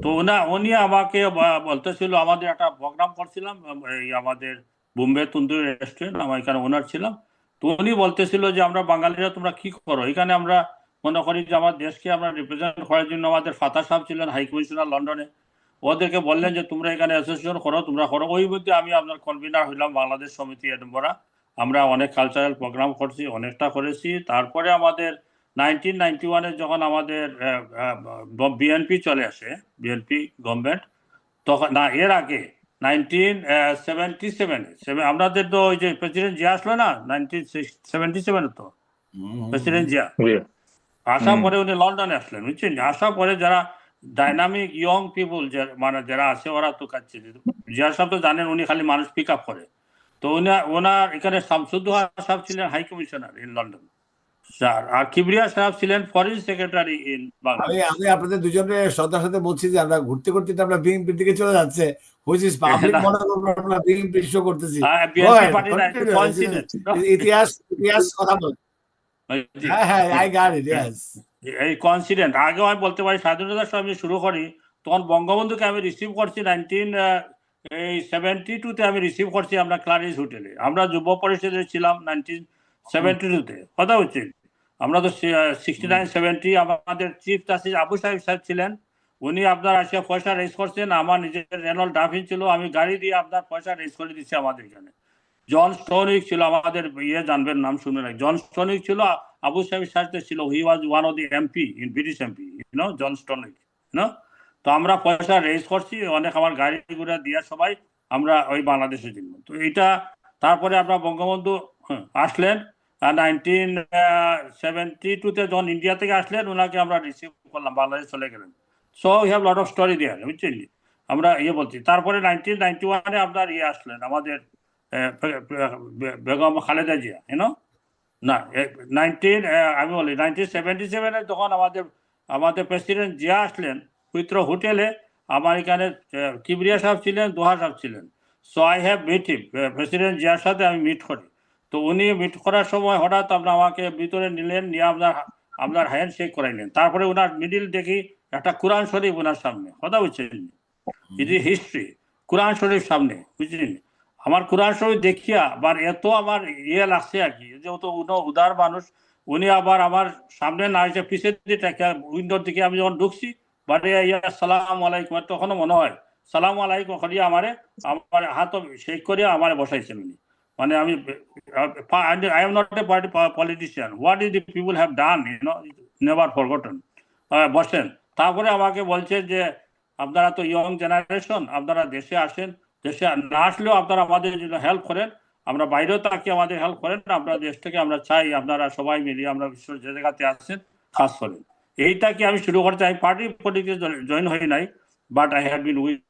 তো উনি আমাকে বলতেছিল, আমাদের একটা প্রোগ্রাম করছিলাম এই আমাদের বোম্বে তন্দুরি রেস্টুরেন্ট, আমার এখানে ওনার ছিলাম। তো উনি বলতেছিল যে আমরা বাঙালিরা তোমরা কি করো এখানে? আমরা মনে করি যে আমার দেশকে আমরা রিপ্রেজেন্ট করার জন্য, আমাদের ফাতা সাহেব ছিলেন হাই কমিশনার লন্ডনে, ওদেরকে বললেন যে তোমরা এখানে অ্যাসোসিয়েশন করো, তোমরা করো। ওই মধ্যে আমি আপনার কনভিনার হইলাম বাংলাদেশ সমিতি এডমরা। আমরা অনেক কালচারাল প্রোগ্রাম করছি, অনেকটা করেছি। তারপরে আমাদের 1991 যখন আমাদের বিএনপি চলে আসে, বিএনপি গভর্নমেন্ট, তখন না, এর আগে 1977 আমাদের তো ওই যে প্রেসিডেন্ট জিয়া আসলো না 1977 তো প্রেসিডেন্ট জিয়া আসার পরে উনি লন্ডনে আসলেন, বুঝছেন? আসার পরে যারা ডাইনামিক ইয়ং পিপুল মানে যারা আছে, ওরা তো কাছে, জিয়া সাহেব তো জানেন উনি খালি মানুষ পিক আপ করে। তো ওনার এখানে শামসুদ্দোহা সাহেব ছিলেন হাই কমিশনার ইন লন্ডন, আর কিবরিয়া সাহেব ছিলেন ফরেন সেক্রেটারি ইন বাংলাদেশ। আমি আপনাদের দুজনের শ্রদ্ধার সাথে বলছি যে আমরা ঘুরতে ঘুরতে আমরা বিএনপির দিকে চলে যাচ্ছে, হুইচ ইজ পাবলিক মনে করবো আমরা বিএনপি শো করতেছি। ইতিহাস কথা বল। হ্যাঁ, আই গট ইট, ইয়েস। এই কনসিডেন্ট আগেও আমি বলতে পারি, স্বাধীনতার সময় আমি শুরু করি, তখন বঙ্গবন্ধুকে আমি রিসিভ করছি 1972-তে আমি রিসিভ করছি আমরা ক্লারিস হোটেলে। আমরা যুব পরিষদে ছিলাম 1972-তে, কথা হচ্ছে। আমরা তো 69-70 আমাদের চিফ জাস্টিস আবু সাহেব ছিলেন, উনি আপনার আসিয়া পয়সা রেজ করছেন। আমার নিজের রেনল্ড ডাফিন ছিল, আমি গাড়ি দিয়ে আপনার পয়সা রেজ করে দিচ্ছি আমাদের এখানে। জন স্টোনিক ছিল আমাদের, জানবেন নাম শুনে না, জন স্টোনিক ছিল আবু সাহেবের সাথে ছিল, he was one of the MP in British MP, John Stonick. তো আমরা পয়সা রেজ করছি অনেক, আমার গাড়ি ঘোড়া দিয়া সবাই আমরা ওই বাংলাদেশের জন্য। তো এইটা তারপরে আমরা বঙ্গবন্ধু আসলেন 1972-তে যখন ইন্ডিয়া থেকে আসলেন, ওনাকে আমরা রিসিভ করলাম, বাংলাদেশ চলে গেলেন। So we have lot of story there, বুঝছেন? আমরা বলছি। তারপরে 1991-এ আপনার আসলেন আমাদের বেগম খালেদা জিয়া, না আমি বলি 1977-এ যখন আমাদের প্রেসিডেন্ট জিয়া আসলেন, হুইথ্রো হোটেলে আমার এখানে কিবরিয়া সাহেব ছিলেন, দোহা সাহেব ছিলেন। So I have meet him, president জিয়ার সাথে আমি মিট করি। তো উনি মিট করার সময় হঠাৎ আমাকে ভিতরে নিলেন, নিয়ে আপনার আপনার হ্যান্ড শেক করাইলেন, তারপরে ওনার মিডিল দেখি একটা কোরআন শরীফ ওনার সামনে, কথা বুঝছেন, ইট ইজ হিস্ট্রি, কোরআন শরীফ সামনে, বুঝলেন। আমার কোরআন শরীফ দেখিয়া আবার এত আমার লাগছে আর কি, যেহেতু উদার মানুষ, উনি আবার আমার সামনে না এসে পিছের দিকে উইন্ডোর দিকে আমি যখন ঢুকছি, বাড়ি সালাম আলাইকুম, তখনও মনে হয় সালাম আলাইকুম করিয়া আমার হাত শেক করিয়া আমার বসাইছেন উনি। মানে আমি I am not a party politician, what is the people have done, never forgotten. বসেন, তারপরে আমাকে বলছে যে আপনারা তো ইয়ং জেনারেশন, আপনারা দেশে আসেন, দেশে না আসলেও আপনারা আমাদের জন্য হেল্প করেন, আমরা বাইরেও তাকে আমাদের হেল্প করেন, আমরা দেশ থেকে আমরা চাই আপনারা সবাই মিলিয়ে আমরা বিশ্বের যে জায়গাতে আছেন কাজ করেন। এইটা কি আমি শুরু করতে, আমি পার্টি পলিটিক্সে জয়েন হই নাই, but I have been with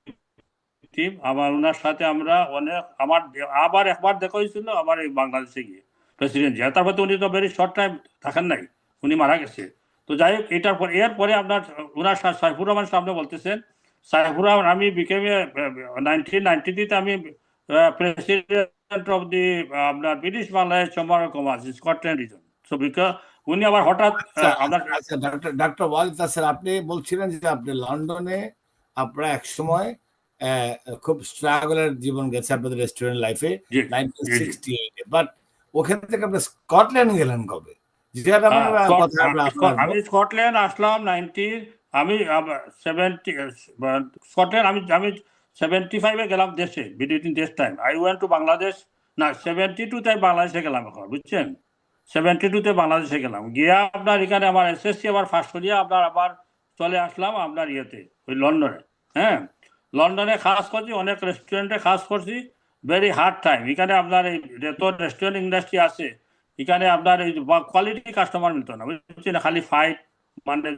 team. আমার ওনার সাথে আমরা অনেক, আমার আবার একবার দেখা হয়েছিল আমার এই বাংলাদেশে গিয়ে প্রেসিডেন্ট জিয়া, তারপর তো উনি তো ভেরি শর্ট টাইম থাকেন নাই, উনি মারা গেছে। তো যাই হোক, এটার পর এরপরে আপনার ওনার সাইফুর রহমান সামনে বলতেছেন, সাইফুর রহমান, আমি বিকেমে 1993 আমি প্রেসিডেন্ট অফ দি আপনার British Bangladesh chamber of commerce Scotland reason. So because উনি আবার হঠাৎ আপনার ডক্টর ওয়ালিদ তাসের, আপনি বলছিলেন যে আপনি লন্ডনে আপনারা এক সময় খুব স্ট্রাগলের জীবন গেছে আপনাদের রেস্টুরেন্ট লাইফে 1968, বাট ওখান থেকে আপনি স্কটল্যান্ড গেলেন কবে? যেটা আমি স্কটল্যান্ড আসলাম আমি 70 স্কটল্যান্ড আমি 75-এ গেলাম দেশে, বিটুইন দেশ time I went to Bangladesh, না 72-তে বাংলাদেশে গেলাম এখন, বুঝছেন, 72-তে বাংলাদেশে গেলাম, গিয়া আপনার এখানে আমার এসএসসি আবার ফার্স্ট করিয়া আপনার আবার চলে আসলাম আপনার ইয়েতে, ওই লন্ডনে। হ্যাঁ, লন্ডনে কাজ করছি, অনেক রেস্টুরেন্টে কাজ করছি, ভেরি হার্ড টাইম। এখানে আপনার এই যত রেস্টুরেন্ট ইন্ডাস্ট্রি আছে, এখানে আপনার এই কোয়ালিটি কাস্টমার মিলতো না, বুঝছি না, খালি ফাইট, মানে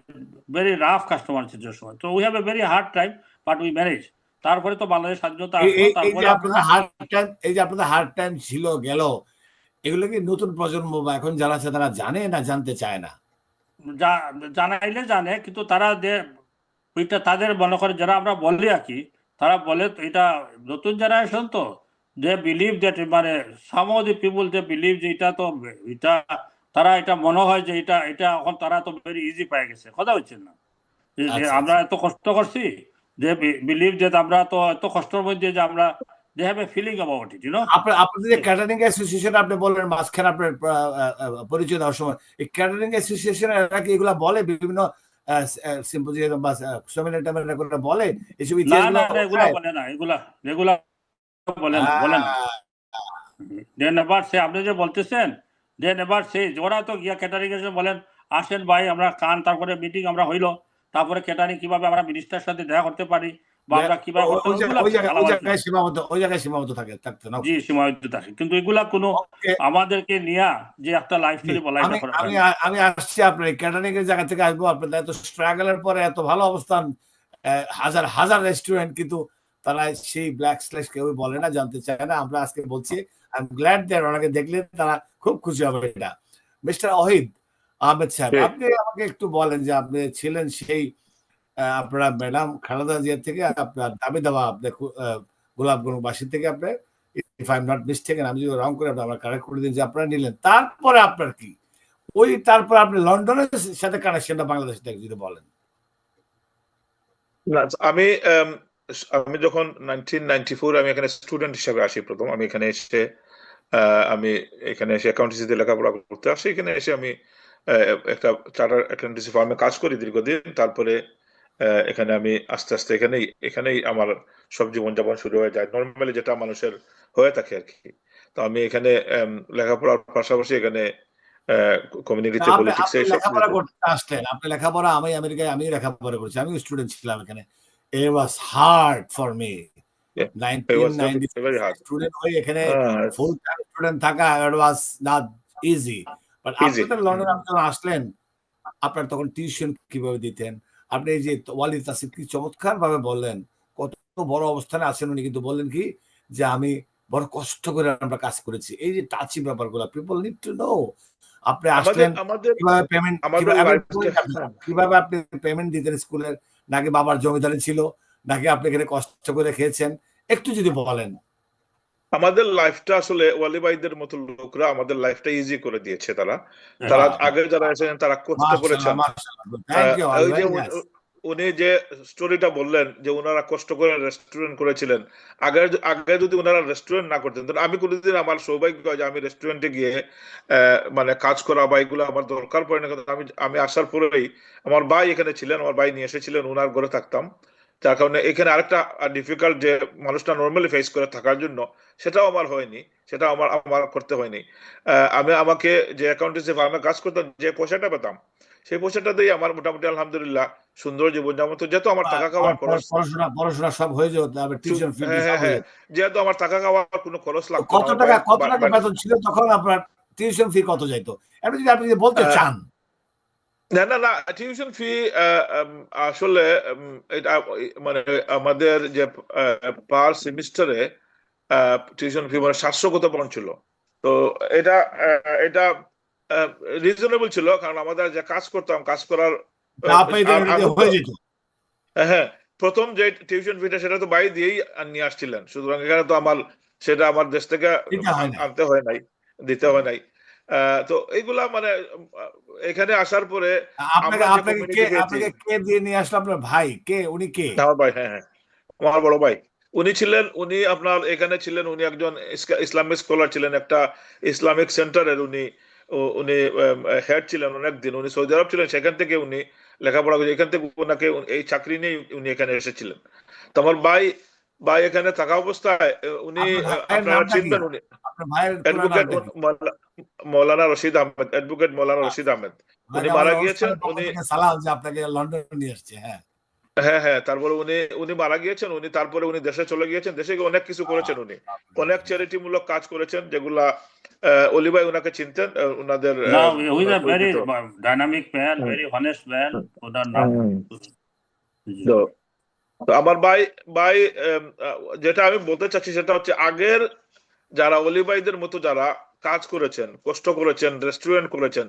ভেরি রাফ কাস্টমার ছিল সময়। তো we have a very hard time, but we manage. তারপরে তো বাংলাদেশ স্বাধীনতা আসলো, তারপরে এই যে আপনাদের হার্ড টাইম ছিল গেল, এগুলো কি নতুন প্রজন্ম বা এখন যারা আছে তারা জানে না জানতে চায় না? জানাইলে জানে, কিন্তু তারা ওইটা তাদের মনে করে, যারা আমরা বলি আর কি, তারা বলে এটা নতুন জেনারেশন, তো দে বিলিভ দ্যাট, মানে some of the people they believe যে এটা তো এটা, তারা এটা মনে হয় যে এটা এখন তারা তো ভেরি ইজি পেয়ে গেছে, কথা হচ্ছে না, যে আমরা এত কষ্ট করছি, যে বিলিভ যে আমরা তো এত কষ্টের মধ্যে যে আমরা, they have a feeling about it, আপনাদের যে ক্যাটারিং অ্যাসোসিয়েশন আপনি বললেন মাঝখানে আপনার পরিচয় দেওয়ার সময়, এই ক্যাটারিং অ্যাসোসিয়েশন এরা কি এগুলা বলে বিভিন্ন সিম্পোজিয়াম বা সেমিনার টামিনার বলে এসব না, এগুলা বলে না, এগুলা বলে না। দেন এবার সে আপনি যে বলতেছেন, দেন এবার সে ওরা তো গিয়া ক্যাটারিং এসে বলেন আসেন ভাই আমরা কান, তারপরে মিটিং আমরা হইলো, তারপরে ক্যাটারিং কিভাবে আমরা মিনিস্টার সাথে দেখা করতে পারি, বা আমরা কিভাবে ওই জায়গায় সীমাবদ্ধ থাকে, জি সীমাবদ্ধ থাকে, কিন্তু এগুলা কোনো আমাদেরকে নিয়া যে একটা লাইফ স্টোরি বলা, আমি আসছি আপনার ক্যাটারিং এর জায়গা থেকে আসবো। আপনাদের এত স্ট্রাগলের পরে এত ভালো অবস্থান, হাজার হাজার রেস্টুরেন্ট, কিন্তু তারা সেই ব্ল্যাক স্ল্যাশ কেউ বলে না, জানতে চায় না। আমরা আজকে বলছি, আই এম গ্ল্যাড দ্যাট ওনাকে দেখলে তারা খুব খুশি হবে। এটা মিস্টার ওয়াহিদ আহমেদ সাহেব, আপনি আমাকে একটু বলেন যে আপনি ছিলেন সেই আপনারা ম্যাডাম খালেদা জিয়া থেকে আপনার দাবি দেওয়া আপনার গোলাপগঞ্জবাসী থেকে আপনার, if I am not mistaken, আমি যদি রং করে আপনার কারেক্ট করে দিন, যে আপনারা নিলেন, তারপরে আপনার কি তারপর আপনি লন্ডনের সাথে কানেকশনটা বাংলাদেশ থেকে যদি বলেন। আমি যখন 1994 আমি এখানে স্টুডেন্ট হিসেবে আসি প্রথম, আমি এখানে এসে অ্যাকাউন্টেন্সিতে লেখাপড়া করতে আসি। এখানে এসে আমি একটা চার্টার অ্যাকাউন্টেন্সি ফার্মে কাজ করি দীর্ঘদিন। তারপরে এখানে আমি আস্তে আস্তে এখানেই আমার সব জীবনযাপন শুরু হয়ে যায়, নর্মালি যেটা মানুষের হয়ে থাকে আর কি। তো আমি এখানে লেখাপড়ার পাশাপাশি এখানে কমিউনিটিতে পলিটিক্সে লেখাপড়া করতে আসলেন, আপনি লেখাপড়া, আমি আমেরিকায় আমি লেখাপড়া করেছি, আমি স্টুডেন্ট ছিলাম এখানে। It was hard for me. 1990 student হয়ে এখানে ফুল টাইম স্টুডেন্ট থাকা, it was not easy. But আপনাদের লন্ডনে যখন আসলেন, আপনার তখন টিউশন কিভাবে দিতেন? আপনি এই যে ওয়ালিদ তাসির কি চমৎকার ভাবে বললেন, কত বড় অবস্থানে আছেন উনি, কিন্তু বললেন কি যে আমি বড় কষ্ট করে আমরা কাজ করেছি। এই যে টাচি ব্যাপারগুলো, পিপল নিড টু নো। আপনি আসলেন, কিভাবে আপনি পেমেন্ট দিতেন স্কুলের, নাকি বাবার জমিদারি ছিল, নাকি আপনি এখানে কষ্ট করে খেয়েছেন, একটু যদি বলেন। আমাদের লাইফটা আসলে ওয়ালি ভাইদের মতো লোকরা আমাদের লাইফটা ইজি করে দিয়েছে। তারা তারা আগে যারা এসেছেন তারা কষ্ট মাশাআল্লাহ, করেছেন। মাশাআল্লাহ। থ্যাংক ইউ ওই যে ভেরি নাইস। উনি যে স্টোরিটা বললেন যে ওনারা কষ্ট করে রেস্টুরেন্ট করেছিলেন, আগে আগে যদি ওনারা রেস্টুরেন্ট না করতেন তাহলে আমি কোনোদিন, আমার সৌভাগ্য যে আমি রেস্টুরেন্টে গিয়ে মানে কাজ করা বা এগুলো আমার দরকার পড়ে না। কিন্তু আমি আমি আসার পরেই আমার ভাই এখানে ছিলেন, আমার ভাই নিয়ে এসেছিলেন, ওনার ঘরে থাকতাম। যার কারণে এখানে আরেকটা ডিফিকাল্ট যে মানুষটা নর্মালি ফেস করে থাকার জন্য সেটাও আমার হয়নি, সেটা আমার আমার করতে হয়নি। আমাকে যে অ্যাকাউন্টেন্সি ফার্মে কাজ করতাম, যে পয়সাটা পেতাম সেই পয়সাটা দিয়ে আমার মোটামুটি আলহামদুলিল্লাহ সুন্দর জীবনযাপন। তো যেহেতু আমার টাকা খাওয়ার খরচ, পড়াশোনা সব হয়ে যেত, তারপর টিউশন ফি হ্যাঁ সব হ্যাঁ হয়ে হ্যাঁ, যেত। যেহেতু আমার টাকা খাওয়ার কোনো খরচ তো লাগতো না, কত আমার টাকা ভাই বেতন ছিল তখন আপনার? টিউশন ফি কত যাইতো? আপনি যদি বলতে চান। না না না, টিউশন ফি আসলে এটা মানে আমাদের যে পার সেমিস্টারে টিউশন ফি মানে 700 কত পাউন্ড ছিল। তো এটা এটা রিজনেবল ছিল, কারণ আমাদের যে কাজ করতাম, কাজ করার যা পাইতেন এটা আমি দিয়ে তো হয়ে যেত। হ্যাঁ, প্রথম যে টিউশন ফিটা সেটা তো বাড়ি দিয়েই নিয়ে আসছিলেন, সুতরাং এখানে তো আমার সেটা আমার দেশ থেকে এটা হয় নাই। আনতে হয় নাই, দিতে হয় নাই। তো এইগুলা মানে এখানে আসার পরে আপনাকে আমরা যে আপনাকে কে কমিউনিটি পেয়েছি। আপনাকে কে দিয়ে নিয়ে আসলো? আপনার ভাই কে? উনি কে? আমার ভাই, হ্যাঁ হ্যাঁ, আমার বড় ভাই। উনি ছিলেন, উনি আপনার এখানে ছিলেন, উনি একজন ইসলামিক স্কলার ছিলেন, একটা ইসলামিক সেন্টারের উনি উনি হেড ছিলেন অনেকদিন। উনি সৌদি আরব ছিলেন, সেখান থেকে উনি লেখাপড়া করে, এখান থেকে ওনাকে এই চাকরি নিয়ে উনি এখানে এসেছিলেন। তো আমার ভাই ভাই এখানে থাকা অবস্থায় উনি আপনার ভাইয়ের আপনারা নামটা কি? চিনবেন, উনি আপনার ভাইয়ের পুরো অ্যাডভোকেট নামটা কি? মৌলানা রশিদ আহমেদ, অ্যাডভোকেট মৌলানা রশিদ আহমেদ। উনি ওনাকে মারা আমাদের গিয়েছেন। অনুষ্ঠানের পক্ষ উনি থেকে সালাম যে আপনাকে লন্ডন নিয়ে আসছে। হ্যাঁ। হ্যাঁ হ্যাঁ, তারপরে উনি উনি মারা গিয়েছেন। উনি তারপরে উনি দেশে চলে গিয়েছেন, দেশে গিয়ে অনেক কিছু করেছেন। উনি অনেক চ্যারিটি মূলক কাজ করেছেন, যেগুলা অলি ভাই ওনাকে চিনতেন, ওনাদের No, he's owner a very পরিচিত। dynamic man, হুম, very honest man. ওনার নাম হুম। জি। তো তো আমার ভাই ভাই যেটা আমি বলতে চাচ্ছি সেটা হচ্ছে, আগের যারা অলি ভাইদের মতো যারা কাজ করেছেন, কষ্ট করেছেন, রেস্টুরেন্ট করেছেন,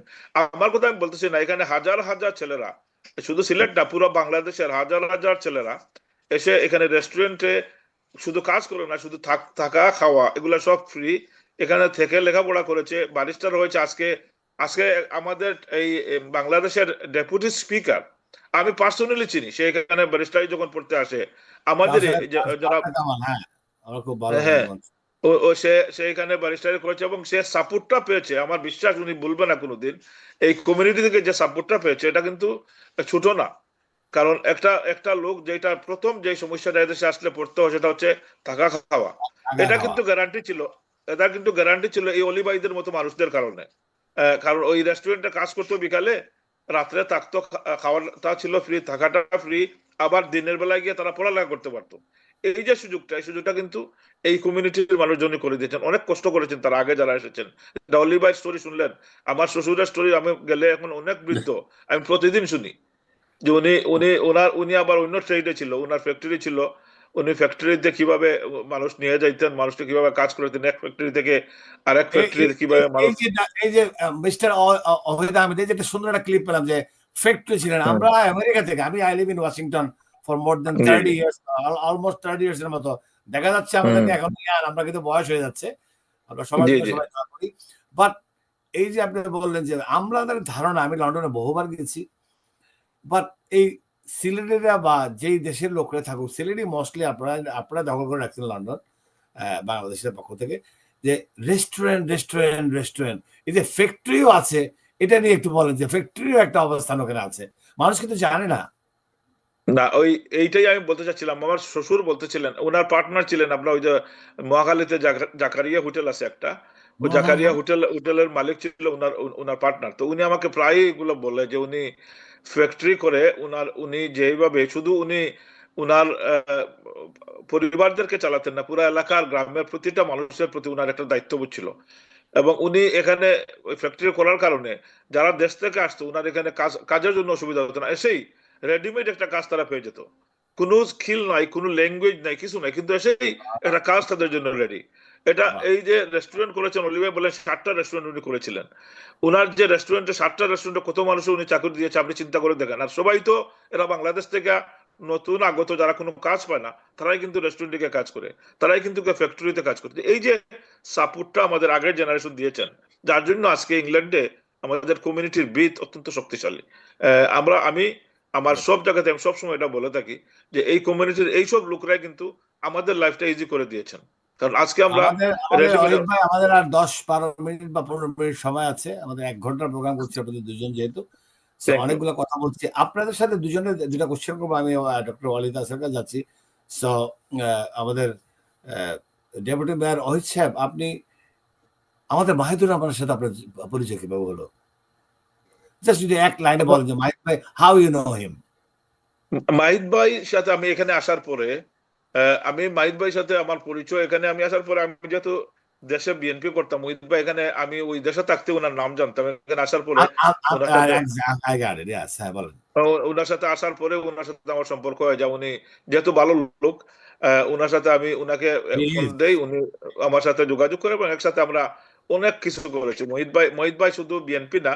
আমার কথা আমি বলতেছি না, এখানে হাজার হাজার ছেলেরা, শুধু সিলেট না, পুরো বাংলাদেশের হাজার হাজার ছেলেরা এসে এখানে রেস্টুরেন্টে শুধু কাজ করে না, শুধু থাকা খাওয়া এগুলা সব ফ্রি। এখানে থেকে লেখাপড়া করেছে, ব্যারিস্টার হয়েছে। আজকে আজকে আমাদের এই বাংলাদেশের ডেপুটি স্পিকার আমি পার্সোনালি চিনি, সে এখানে ব্যারিস্টারি যখন পড়তে আসে আমাদের যারা, কামাল, হ্যাঁ, আমার খুব ভালো হ্যাঁ, বন্ধু। ও সে এখানে ব্যারিস্টারি করেছে এবং সে সাপোর্টটা পেয়েছে, আমার বিশ্বাস উনি ভুলবে না কোনোদিন। এই কমিউনিটি থেকে যে সাপোর্টটা পেয়েছে এটা কিন্তু ছোট না। কারণ একটা একটা লোক যেটা প্রথম যে সমস্যাটা এদেশে আসলে পড়তে হয় সেটা হচ্ছে থাকা খাওয়া। টাকা এটা খাওয়া। কিন্তু গ্যারান্টি ছিল, এটা কিন্তু গ্যারান্টি ছিল এই অলি ভাইদের মতো মানুষদের কারণে। কারণ ওই রেস্টুরেন্টে কাজ করতো বিকালে, রাত্রে থাকতো, খাওয়াটা ছিল ফ্রি, থাকাটা ফ্রি, আবার দিনের বেলায় গিয়ে তারা পড়ালেখা করতে পারতো। এই যে সুযোগটা, এই সুযোগটা কিন্তু এই কমিউনিটির মানুষজনই করে দিয়েছেন, অনেক কষ্ট করেছেন তারা আগে যারা এসেছেন। অলি ভাই স্টোরি শুনলেন, আমার শ্বশুরের স্টোরি আমি গেলে এখন অনেক বৃদ্ধ, আমি প্রতিদিন শুনি যে উনি উনি ওনার উনি আবার অন্য ট্রেডে ছিল, ওনার ফ্যাক্টরি ছিল। উনি ফ্যাক্টরিতে কিভাবে মানুষ নিয়ে যাইতেন, মানুষকে কিভাবে কাজ করতেন, এক ফ্যাক্টরি থেকে আরেক ফ্যাক্টরিতে কিভাবে মানুষ। এই যে মিস্টার অহিদ আহমেদ, এই যে একটা সুন্দর একটা ক্লিপ পেলাম যে ফ্যাক্টরি ছিলেন। হুম, আমরা আমেরিকা থেকে, আমি I live in Washington for more than জি 30 জি, ইয়ার্স, অলমোস্ট 30 ইয়ার্স এর মতো। দেখা যাচ্ছে হুম, আমাদেরকে এখন আমরা কিন্তু বয়স হয়ে যাচ্ছে। আমরা সবার জি জন্য জি, সবাই দোয়া করি। বাট এই যে আপনি বললেন যে আমাদের ধারণা, আমি লন্ডনে বহুবার গেছি, বাট এই সিলেটিরা বা যেই দেশের লোকরা থাকুক, সিলেটি মোস্টলি আপনারা আপনারা দখল করে রাখছেন লন্ডন বাংলাদেশের পক্ষ থেকে, যে রেস্টুরেন্ট রেস্টুরেন্ট রেস্টুরেন্ট, এই যে ফ্যাক্টরিও আছে, এটা নিয়ে একটু বলেন যে ফ্যাক্টরিও একটা অবস্থান ওখানে আছে, মানুষ কিন্তু জানে না। না ওই এইটাই আমি বলতে চাচ্ছিলাম। আমার শ্বশুর বলতেছিলেন, ওনার পার্টনার ছিলেন আপনার ওই যে মহাখালীতে জাকারিয়া হোটেল আছে একটা, ও হুম হুম জাকারিয়া হুম। হোটেলের মালিক ছিল ওনার ওনার পার্টনার। তো উনি আমাকে প্রায় এগুলো বলে যে উনি ফ্যাক্টরি করে উনি যেভাবে শুধু উনি উনার পরিবারদেরকে চালাতেন না, পুরো এলাকার গ্রামের প্রতিটা মানুষের প্রতি উনার একটা দায়িত্ববোধ ছিল। এবং উনি এখানে ওই ফ্যাক্টরি করার কারণে যারা দেশ থেকে আসতো উনার এখানে কাজের জন্য অসুবিধা হতো না, এসেই রেডিমেড একটা কাজ তারা পেয়ে যেত। কোনো স্কিল নাই, কোনো ল্যাঙ্গুয়েজ নাই, কিছু নাই, কিন্তু এসেই একটা কাজ তাদের জন্য রেডি। এটা বাহ, এই যে রেস্টুরেন্ট করেছেন অলিভাই বলেন 7টা রেস্টুরেন্ট উনি করেছিলেন। উনার যে রেস্টুরেন্টে 7টা রেস্টুরেন্টে কত মানুষ উনি চাকরি দিয়েছে আপনি চিন্তা করে দেখেন। আর সবাই তো এরা বাংলাদেশ থেকে নতুন আগত যারা কোনো কাজ পায় না তারাই কিন্তু রেস্টুরেন্টে কাজ করে, তারাই কিন্তু ফ্যাক্টরিতে কাজ করে। এই যে সাপোর্টটা আমাদের আগের জেনারেশন দিয়েছেন, যার জন্য আজকে ইংল্যান্ডে আমাদের কমিউনিটির ভিত অত্যন্ত শক্তিশালী। আমি আমার সব জায়গাতে আমি সবসময় এটা বলে থাকি যে এই কমিউনিটির এইসব লোকরাই কিন্তু আমাদের লাইফটা ইজি করে দিয়েছেন। কারণ আজকে আমরা অলিভ ভাই আমাদের আর 10-12 মিনিট বা 15 মিনিট সময় আছে, আমাদের 1 ঘন্টার প্রোগ্রাম করছি আপনাদের দুজন যেহেতু, অনেকগুলো কথা বলছি আপনাদের সাথে। দুজনের দুটা কোশ্চেন করবো। আমি ডক্টর ওয়ালিদ আসের কাছে যাচ্ছি। সো আমাদের ডেপুটি মেয়র অহিত সাহেব, আপনি আমাদের মাহিদুর রহমানের সাথে আপনার পরিচয় কিভাবে হলো? জাস্ট যদি এক লাইনে বলেন যে মাহিদ ভাই, how you know him? Mahid ভাই সাথে আমি এখানে আসার পরে আমি মাহিদ ভাইয়ের সাথে আমার পরিচয় এখানে আমি আসার পরে, আমি যেহেতু দেশে বিএনপি করতাম, মহিদ ভাই এখানে আমি ওই দেশে থাকতে ওনার নাম জানতাম। এখানে আসার পরে ওনার সাথে আসার পরে ওনার সাথে আমার সম্পর্ক হয় যা, উনি যেহেতু ভালো লোক, ওনার সাথে আমি ওনাকে ফোন দেই, উনি আমার সাথে যোগাযোগ করে এবং একসাথে আমরা অনেক কিছু করেছি। মহিদ ভাই শুধু বিএনপি না,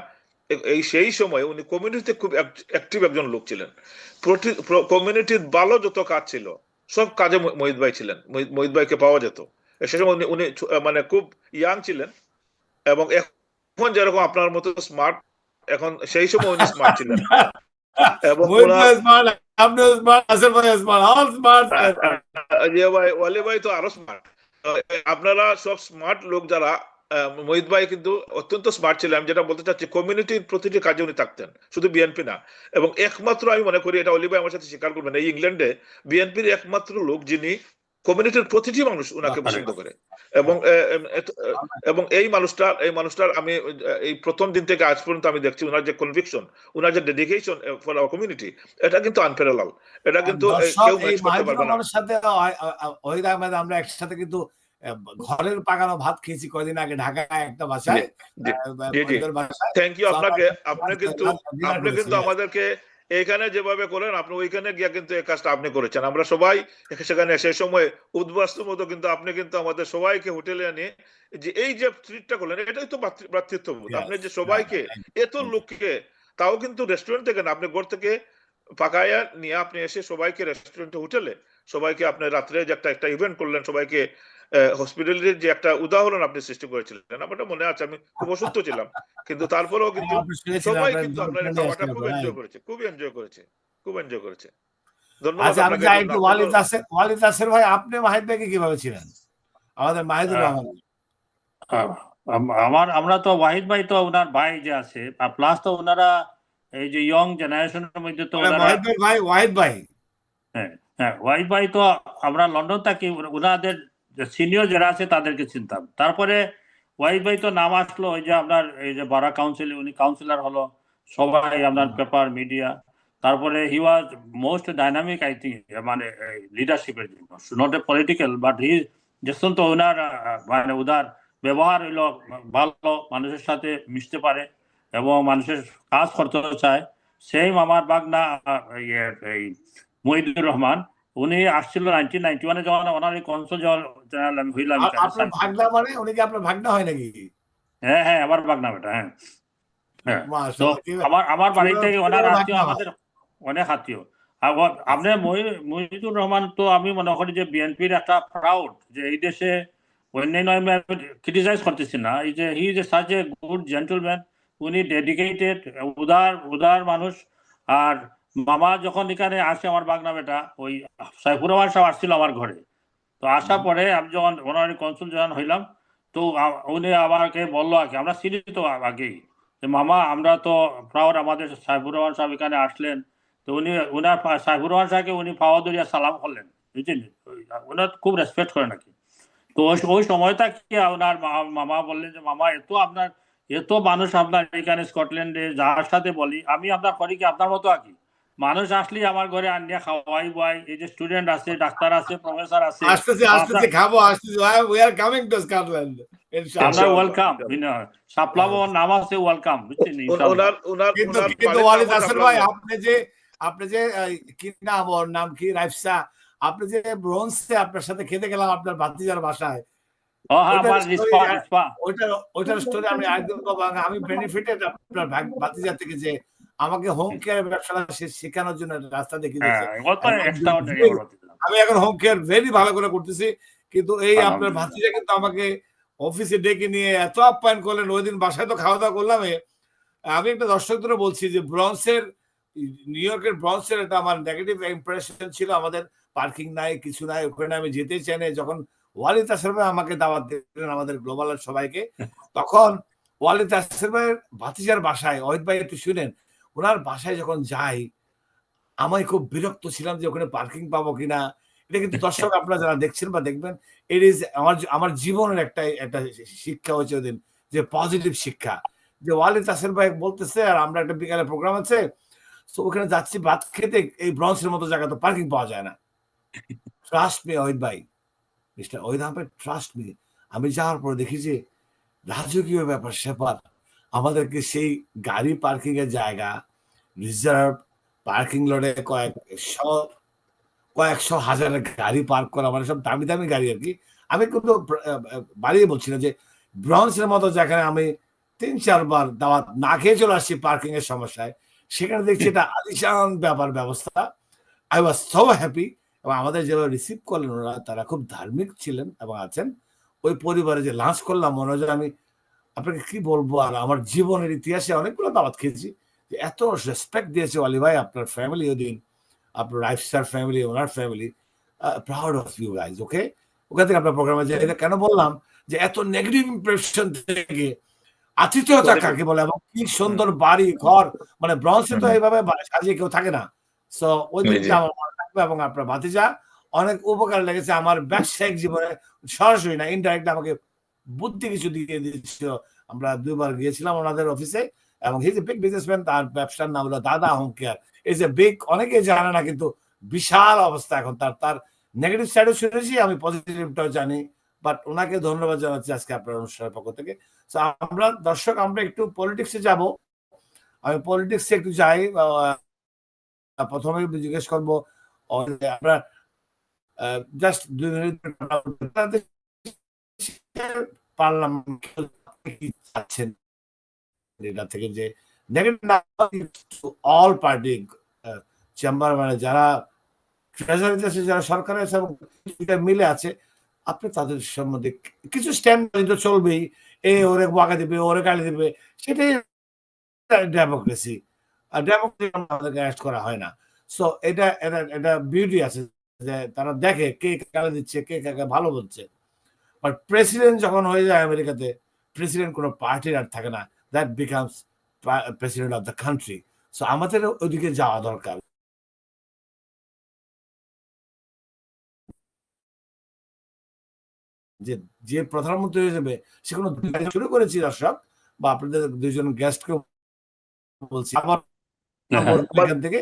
এই সেই সময় উনি কমিউনিটিতে খুব অ্যাক্টিভ একজন লোক ছিলেন। কমিউনিটির ভালো যত কাজ ছিল সব কাজে মহিদ ভাই ছিলেন, মহিদ ভাইকে পাওয়া যেত। সে সময় উনি মানে খুব ইয়াং ছিলেন এবং এখন যেরকম আপনার মতো স্মার্ট, এখন সেই সময় উনি স্মার্ট ছিলেন এবং ওয়ালি ভাই তো আরো স্মার্ট। আপনারা সব স্মার্ট লোক যারা, মহিদ ভাই কিন্তু অত্যন্ত স্মার্ট ছিলেন। আমি যেটা বলতে চাচ্ছি, কমিউনিটির প্রতিটি কাজে উনি থাকতেন, শুধু বিএনপি না। এবং একমাত্র আমি মনে করি, এটা অলি ভাই আমার সাথে স্বীকার করবেন, এই ইংল্যান্ডে বিএনপির একমাত্র লোক যিনি কমিউনিটির প্রতিটি মানুষ উনাকে পছন্দ করে। এবং এই মানুষটার আমি এই প্রথম দিন থেকে আজ পর্যন্ত আমি দেখছি উনার যে কনভিকশন, উনার যে ডেডিকেশন ফর আওয়ার কমিউনিটি, এটা কিন্তু আনপ্যারালাল। এটা কিন্তু কেউ ম্যাচ করতে পারবে না। সাথে ওহিদ আহমেদ আমরা একসাথে কিন্তু ঘরের পাকানো ভাত খেয়েছি কয়দিন আগে ঢাকায় একটা বাসায়। থ্যাংক ইউ আপনাকে। আপনি কিন্তু আমাদেরকে এখানে যেভাবে করেন, আপনি ওইখানে গিয়া কিন্তু এই কাজটা আপনি করেছেন। আমরা সবাই সেখানে সেই সময় উদ্বাস্তু মতো কিন্তু আপনি কিন্তু আমাদের সবাইকে হোটেলে আনিয়ে যে এই যে ট্রিটটা করলেন, এটাই তো ভ্রাতৃত্ববোধ। আপনি যে সবাইকে এত লোককে, তাও কিন্তু রেস্টুরেন্ট থেকে না, আপনি ঘর থেকে পাকায়া নিয়ে আপনি এসে সবাইকে রেস্টুরেন্টে হোটেলে সবাইকে আপনি রাত্রে যে একটা ইভেন্ট করলেন, সবাইকে হসপিটালিটির যে একটা উদাহরণ আপনি সৃষ্টি করেছিলেন, আমারটা মনে আছে। আমি খুব অসুস্থ ছিলাম, কিন্তু তারপরেও কিন্তু সবাই কিন্তু আপনার খাবারটা খুব এনজয় করেছে, খুব এনজয় করেছে। ধন্যবাদ আপনাকে। ওয়ালিদ আসের ভাই, আপনি মাহিদ ভাইকে কিভাবে ছিলেন? আমাদের মাহিদুর রহমান। আমরা তো ওয়াহিদ ভাই তো ওনার ভাই যে আছে, প্লাস তো ওনারা এই যে ইয়ং জেনারেশনের মধ্যে তো ওয়াহিদ ভাই হ্যাঁ ওয়াহিদ ভাই তো আমরা লন্ডন থাকি, ওনাদের সিনিয়র যারা আছে তাদেরকে চিনতাম। তারপরে ওয়াহিদ ভাই তো নাম আসলো ওই যে আপনার এই যে বারা কাউন্সিলে উনি কাউন্সিলর হলো, সবাই আপনার পেপার মিডিয়া। তারপরে he was most dynamic I think, মানে লিডারশিপের জন্য, not a political, but he যেসন তো ওনার মানে উদার ব্যবহার হইলো, ভালো মানুষের সাথে মিশতে পারে এবং মানুষের কাজ করতে চায়। সেই আমার বাগনা এই মহিদুর রহমান, উনি আসছিল 1991-এ যখন ওনার কনসুল জেনারেল আমি হইলাম। আপনার ভাগনা মানে উনি কি আপনার ভাগনা হয় নাকি? হ্যাঁ আমার ভাগনা বেটা। হ্যাঁ তো আমার বাড়ি থেকে ওনার আত্মীয়, আমাদের অনেক আত্মীয়। আপনি মহিদুর রহমান তো আমি মনে করি যে বিএনপির একটা প্রাউড, যে এই দেশে অন্যান্য ক্রিটিসাইজ করতেছি না, এই যে he is such a good gentleman, উনি ডেডিকেটেড, উদার মানুষ। আর মামা যখন এখানে আসে, আমার বাগনা বেটা ওই সাইফুর রহমান সাহেব আসছিল আমার ঘরে, তো আসার পরে আমি যখন ওনার কনসুল যখন হইলাম, তো উনি আমাকে বললো আর কি, আমরা চিনি তো আগেই, যে মামা আমরা তো প্রাউড, আমাদের সাইফুর রহমান সাহেব এখানে আসলেন। তো উনার সাইফুর রহমান সাহেবকে উনি পাওয়া দরিয়া সালাম করলেন, বুঝছেন, ওনার খুব রেসপেক্ট করে নাকি। তো ওই সময়টা কি ওনার মামা বললেন যে মামা এত মানুষ আপনার এখানে স্কটল্যান্ডে, যার সাথে বলি আমি আপনার করি কি আপনার মতো আর কি, মানুষ আসলে আমার ঘরে আনিয়া খাওয়াই বয়, এই যে স্টুডেন্ট আছে, ডাক্তার আছে, প্রফেসর আছে, আসতেছে খাবো, আসতেছে, we are coming to Scotland আমরা ওয়েলকাম, সাপলাবো নাম আছে ওয়েলকাম, বুঝছেন। কিন্তু ওয়ালিদ আসের ভাই, আপনি যে কি নাম, ওর নাম কি, রাইফসা, আপনি যে ব্রোঞ্জে আপনার সাথে খেতে গেলাম আপনার ভাতিজার বাসায়, ওইটার স্টোরি আমি একদম, আমি বেনিফিটেড আপনার ভাতিজা থেকে, যে আমাকে হোম কেয়ার ব্যবসাটা শেখানোর জন্য একটা রাস্তা দেখিয়ে দিয়েছে। আমি এখন হোম কেয়ার ভেরি ভালো করে করতেছি, কিন্তু এই আপনার ভাতিজা কিন্তু আমাকে অফিসে ডেকে নিয়ে এত আপ্যায়ন করলেন, ওই দিন বাসায় তো খাওয়া দাওয়া করলাম। আমি একটা দর্শকদের বলছি যে নিউ ইয়র্কের ব্রন্সের এটা আমার নেগেটিভ ইমপ্রেশন ছিল, আমাদের পার্কিং নাই, কিছু নাই, ওখানে আমি যেতেই চাই না। যখন ওয়ালিদ তাসের ভাই আমাকে দাওয়াত দিলেন আমাদের গ্লোবালের সবাইকে, তখন ওয়ালিদ তাসের ভাইয়ের ভাতিজার বাসায়, ওয়াহিদ ভাই একটু শুনেন, ওনার বাসায় যখন যাই আমি খুব বিরক্ত ছিলাম যে ওখানে পার্কিং পাবো কিনা। এটা কিন্তু দর্শক আপনারা যারা দেখছেন বা দেখবেন, ইট ইজ আমার জীবনের একটা শিক্ষা হয়েছে ওদিন, যে পজিটিভ শিক্ষা, যে ওয়ালিদ তাসের ভাই বলতেছে আর আমরা একটা বিকালে প্রোগ্রাম আছে, তো ওখানে যাচ্ছি ভাত খেতে, এই ব্রন্সের মতো জায়গা তো পার্কিং পাওয়া যায় না। ট্রাস্ট মি ওয়াহিদ ভাই, mister Wahid Ahmed, trust me. আমি যাওয়ার পর দেখি যে রাজকীয় ব্যাপার স্যাপার, আমাদেরকে সেই গাড়ি পার্কিং এর জায়গা, রিজার্ভ পার্কিং লটে কয়েকশো হাজারের গাড়ি পার্ক করা, মানে সব দামি দামি গাড়ি আর কি। আমি কিন্তু বাড়িয়ে বলছি না, যে ব্রন্সের মতো যেখানে আমি ৩-৪ বার দাওয়াত না খেয়ে চলে আসছি পার্কিং এর সমস্যায়, সেখানে দেখছি এটা আলিশান ব্যবস্থা। I was so happy. এবং আমাদের যারা রিসিভ করলেন ওরা, তারা খুব ধার্মিক ছিলেন এবং আছেন। ওই পরিবারে যে লাঞ্চ করলাম, মনে হয় আমি আপনাকে কি বলবো, আর আমার জীবনের ইতিহাসে অনেকগুলো দাওয়াত খেয়েছি, যে এত রেসপেক্ট দিয়েছে ওয়ালি ভাই, আপনার ফ্যামিলি ওদিন, আপনার লাইফ স্টার ফ্যামিলি, ওনার family, proud of you guys. Okay, ওখান থেকে আপনার প্রোগ্রামে যে এটা কেন বললাম, যে এত নেগেটিভ ইমপ্রেশন থেকে আতিথেয়তা কাকে বলে, এবং কি সুন্দর বাড়ি ঘর, মানে ব্রন্সে তো এইভাবে সাজিয়ে কেউ থাকে না। সো ওই দিনটা আমার মনে থাকবে। এবং আপনার ভাতিজা অনেক উপকার লেগেছে আমার ব্যবসায়িক জীবনে, সরাসরি না, ইনডাইরেক্ট আমাকে বুদ্ধি কিছু দিয়ে দিচ্ছিল। আমরা 2 বার গিয়েছিলাম ওনাদের অফিসে, এবং he is a big businessman. তার ব্যবসার নাম হলো দাদা home care. Is a big, অনেকে জানে না, কিন্তু বিশাল অবস্থা এখন তার নেগেটিভ সাইডও শুনেছি, আমি পজিটিভটাও জানি। বাট ওনাকে ধন্যবাদ জানাচ্ছি আজকে আপনার অনুষ্ঠানের পক্ষ থেকে। সো আমরা দর্শক, আমরা একটু পলিটিক্সে যাব। আমি পলিটিক্সে একটু যাই। প্রথমে জিজ্ঞেস করবো, আপনার জাস্ট 2 মিনিট পার্লামেন্ট কি চাচ্ছেন এটা থেকে, যে নেগেটিভ অল পার্টি চেম্বার, মানে যারা ট্রেজারিতে আছে, যারা সরকারে আছে এবং মিলে আছে, আপনি তাদের সম্বন্ধে কিছু স্ট্যান্ড তো চলবেই, ওরে বাগা দিবে, ওরে গালি দিবে, সেটাই ডেমোক্রেসি। আর ডেমোক্রেসি আমাদেরকে অ্যারেস্ট করা হয় না। সো এটা বিউটি আছে, যে তারা দেখে কে গালি দিচ্ছে, কে কাকে ভালো বলছে। বাট প্রেসিডেন্ট যখন হয়ে যায় আমেরিকাতে, প্রেসিডেন্ট কোনো পার্টির আর থাকে না, that becomes president of the country. So আমাদের ওইদিকে যাওয়া দরকার। যে প্রধানমন্ত্রী হয়ে যাবে, সে কোনো শুরু করেছি দর্শক, বা আপনাদের 2জন গেস্টকে বলছি আমার এখান থেকে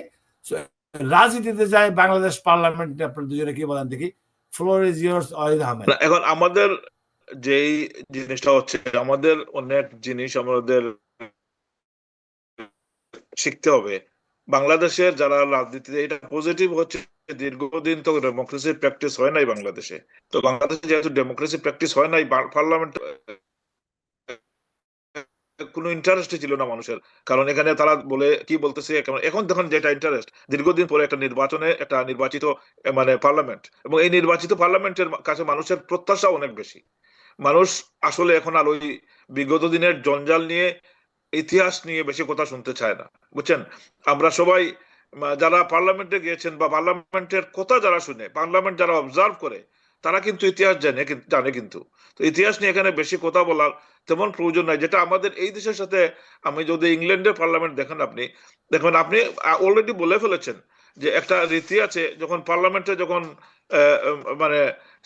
রাজনীতিতে যায় বাংলাদেশ পার্লামেন্টে, আপনার 2জনে কি বলেন দেখি। Floor is years Wahid Ahmed. এখন আমাদের যেই জিনিসটা হচ্ছে, আমাদের অনেক জিনিস আমাদের শিখতে হবে। বাংলাদেশের যারা রাজনীতিতে, এটা পজিটিভ হচ্ছে, দীর্ঘদিন তো ডেমোক্রেসি প্র্যাকটিস হয় নাই বাংলাদেশে। তো বাংলাদেশে যেহেতু ডেমোক্রেসি প্র্যাকটিস হয় নাই, পার্লামেন্ট কোনো ইন্টারেস্ট ছিল না মানুষের। কারণ এখানে তারা বলে কি বলতেছে, এখন দেখুন যেটা ইন্টারেস্ট, দীর্ঘদিন পরে একটা নির্বাচিত মানে পার্লামেন্ট, এবং এই নির্বাচিত পার্লামেন্টের কাছে মানুষের প্রত্যাশা অনেক বেশি। মানুষ আসলে এখন আর ওই বিগত দিনের জঞ্জাল নিয়ে, ইতিহাস নিয়ে বেশি কথা শুনতে চায় না, বুঝছেন। আমরা সবাই যারা পার্লামেন্টে গিয়েছেন বা পার্লামেন্টের কথা যারা শুনে, পার্লামেন্ট যারা অবজার্ভ করে, তারা কিন্তু ইতিহাস জানে কিন্তু। তো ইতিহাস নিয়ে এখানে বেশি কথা বলার তেমন প্রয়োজন নাই। যেটা আমাদের এই দেশের সাথে, আমি যদি ইংল্যান্ডের পার্লামেন্ট দেখেন, আপনি অলরেডি বলে ফেলেছেন যে একটা রীতি আছে, যখন পার্লামেন্টে যখন মানে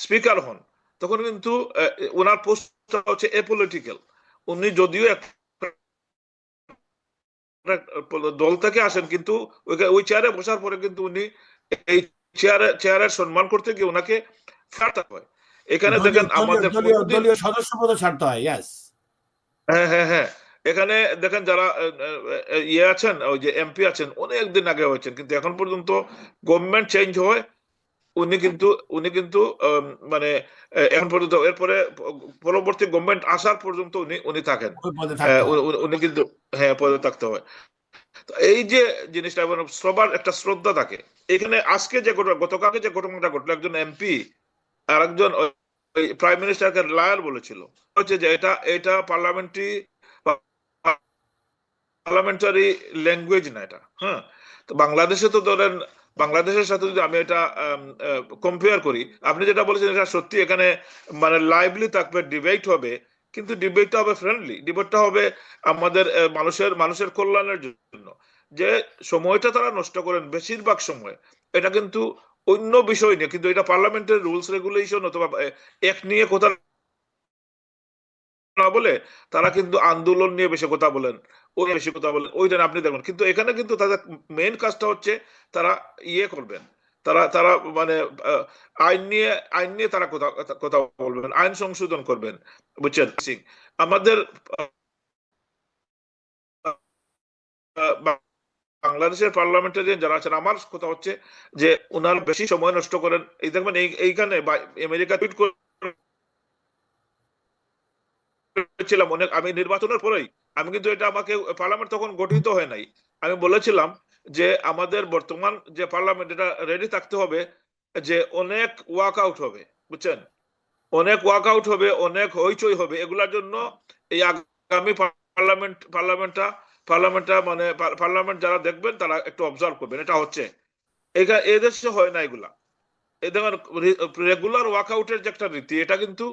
স্পিকার হন, তখন কিন্তু ওনার পোস্টটা হচ্ছে এপলিটিক্যাল। উনি যদিও দল থেকে আসেন, কিন্তু ওই চেয়ারে বসার পরে কিন্তু উনি এই চেয়ারের সম্মান করতে গিয়ে ওনাকে ছাড়তে হয়। এখানে দেখেন আমাদের দলীয় সদস্যপদ ছাড়তে হয়। ইয়েস, হ্যাঁ, এখানে দেখেন যারা আছেন, ওই যে এমপি আছেন, অনেক দিন আগে হয়েছেন, কিন্তু এখন পর্যন্ত গভর্নমেন্ট চেঞ্জ হয়, উনি কিন্তু মানে এখন পর্যন্ত, এরপরে পরবর্তী গভর্নমেন্ট আসার পর্যন্ত উনি থাকেন, উনি কিন্তু পদে থাকতে হয়। তো এই যে জিনিসটা সবার একটা শ্রদ্ধা থাকে এখানে। আজকে যে গতকালকে যে ঘটনাটা ঘটলো, একজন এমপি আর একজন প্রাইম মিনিস্টারকে লায়ার বলেছিল, হচ্ছে যে এটা পার্লামেন্টারি ল্যাঙ্গুয়েজ না এটা। হ্যাঁ, তো বাংলাদেশে তো ধরেন বাংলাদেশের সাথে যদি আমি এটা কম্পেয়ার করি, আপনি যেটা বলেছেন এটা সত্যি, এখানে মানে লাইভলি থাকবে, ডিবেট হবে, কিন্তু ডিবেটটা হবে ফ্রেন্ডলি, ডিবেটটা হবে আমাদের মানুষের কল্যাণের জন্য। যে সময়টা তারা নষ্ট করেন বেশিরভাগ সময়, এটা কিন্তু অন্য বিষয় নিয়ে, কিন্তু এটা পার্লামেন্টের রুলস রেগুলেশন অথবা এক নিয়ে কথা না বলে তারা কিন্তু আন্দোলন নিয়ে বেশি কথা বলেন, বেশি কথা বলেন, ওইটা আপনি দেখবেন। কিন্তু এখানে কিন্তু তাদের মেইন কাজটা হচ্ছে তারা ইয়ে করবেন, তারা তারা মানে আইন নিয়ে তারা কথা কথা বলবেন, আইন সংশোধন করবেন, বুঝছেন? আমাদের বাংলাদেশের পার্লামেন্টারিয়ান যারা আছেন, আমার কথা হচ্ছে যে ওনার বেশি সময় নষ্ট করেন। এই দেখবেন এইখানে আমেরিকা টুইট ছিলাম অনেক, আমি নির্বাচনের পরেই, আমি কিন্তু এটা আমাকে পার্লামেন্ট তখন গঠিত হয় নাই, আমি বলেছিলাম যে আমাদের বর্তমান যে পার্লামেন্ট এটা রেডি থাকতে হবে, যে অনেক ওয়াক আউট হবে, বুঝছেন, অনেক ওয়াক আউট হবে, অনেক হইচই হবে। এগুলার জন্য এই আগামী পার্লামেন্ট যারা দেখবেন তারা একটু অবজার্ভ করবেন। এটা হচ্ছে এদেশে হয় না এগুলা। এই দেখেন রেগুলার ওয়াক আউটের যে একটা রীতি, এটা কিন্তু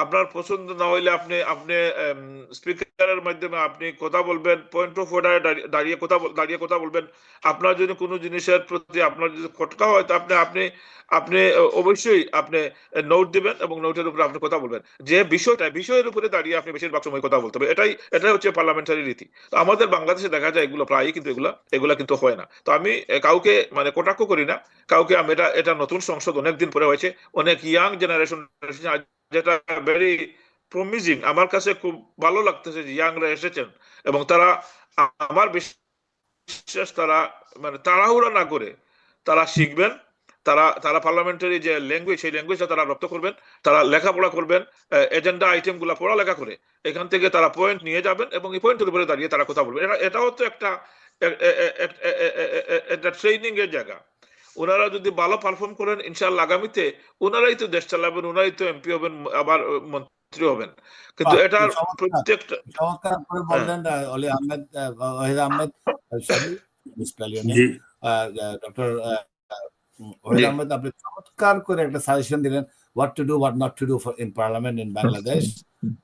আপনার পছন্দ না হইলে আপনি আপনি স্পিকারের মাধ্যমে আপনি কথা বলবেন, পয়েন্ট অফ অর্ডারে দাঁড়িয়ে কথা বলবেন। আপনার যদি কোনো জিনিসের প্রতি আপনার যদি খটকা হয়, তো আপনি আপনি আপনি অবশ্যই আপনি নোট দিবেন এবং নোটের উপরে আপনি কথা বলবেন। যে বিষয়ের উপরে দাঁড়িয়ে আপনি বেশিরভাগ সময় কথা বলতে হবে। এটাই হচ্ছে পার্লামেন্টারি রীতি। তো আমাদের বাংলাদেশে দেখা যায় এগুলো প্রায়ই, কিন্তু এগুলা কিন্তু হয় না। তো আমি কাউকে মানে কটাক্ষ করি না কাউকে, আমি এটা নতুন সংসদ অনেকদিন পরে হয়েছে, অনেক ইয়াং জেনারেশন, যেটা ভেরি প্রমিজিং। আমার কাছে খুব ভালো লাগতেছে যে ইয়াংরা এসেছেন এবং তারা, আমার বিশ্বাস, তারা মানে তাড়াহুড়া না করে তারা শিখবেন, তারা পার্লামেন্টারি যে ল্যাঙ্গুয়েজ, সেই ল্যাঙ্গুয়েজটা তারা রপ্ত করবেন, তারা লেখাপড়া করবেন, এজেন্ডা আইটেম গুলা পড়ালেখা করে এখান থেকে তারা পয়েন্ট নিয়ে যাবেন এবং এই পয়েন্টের উপরে দাঁড়িয়ে তারা কথা বলবেন। এটাও তো একটা ট্রেনিং এর জায়গা। ওনারা যদি ভালো পারফর্ম করেন, ইনশাআল্লাহ আগামীতে ওনারাই তো দেশ চালাবেন, ওনারাই তো এমপি হবেন, আবার মন্ত্রী হবেন। কিন্তু এটার প্রত্যেকটা চমৎকার করে বললেন অলি আহমেদ, ওয়াহিদ আহমেদ, সরি ডক্টর ওয়াহিদ আহমেদ, আপনি চমৎকার করে একটা সাজেশন দিলেন what to do, what not to do in parliament in Bangladesh.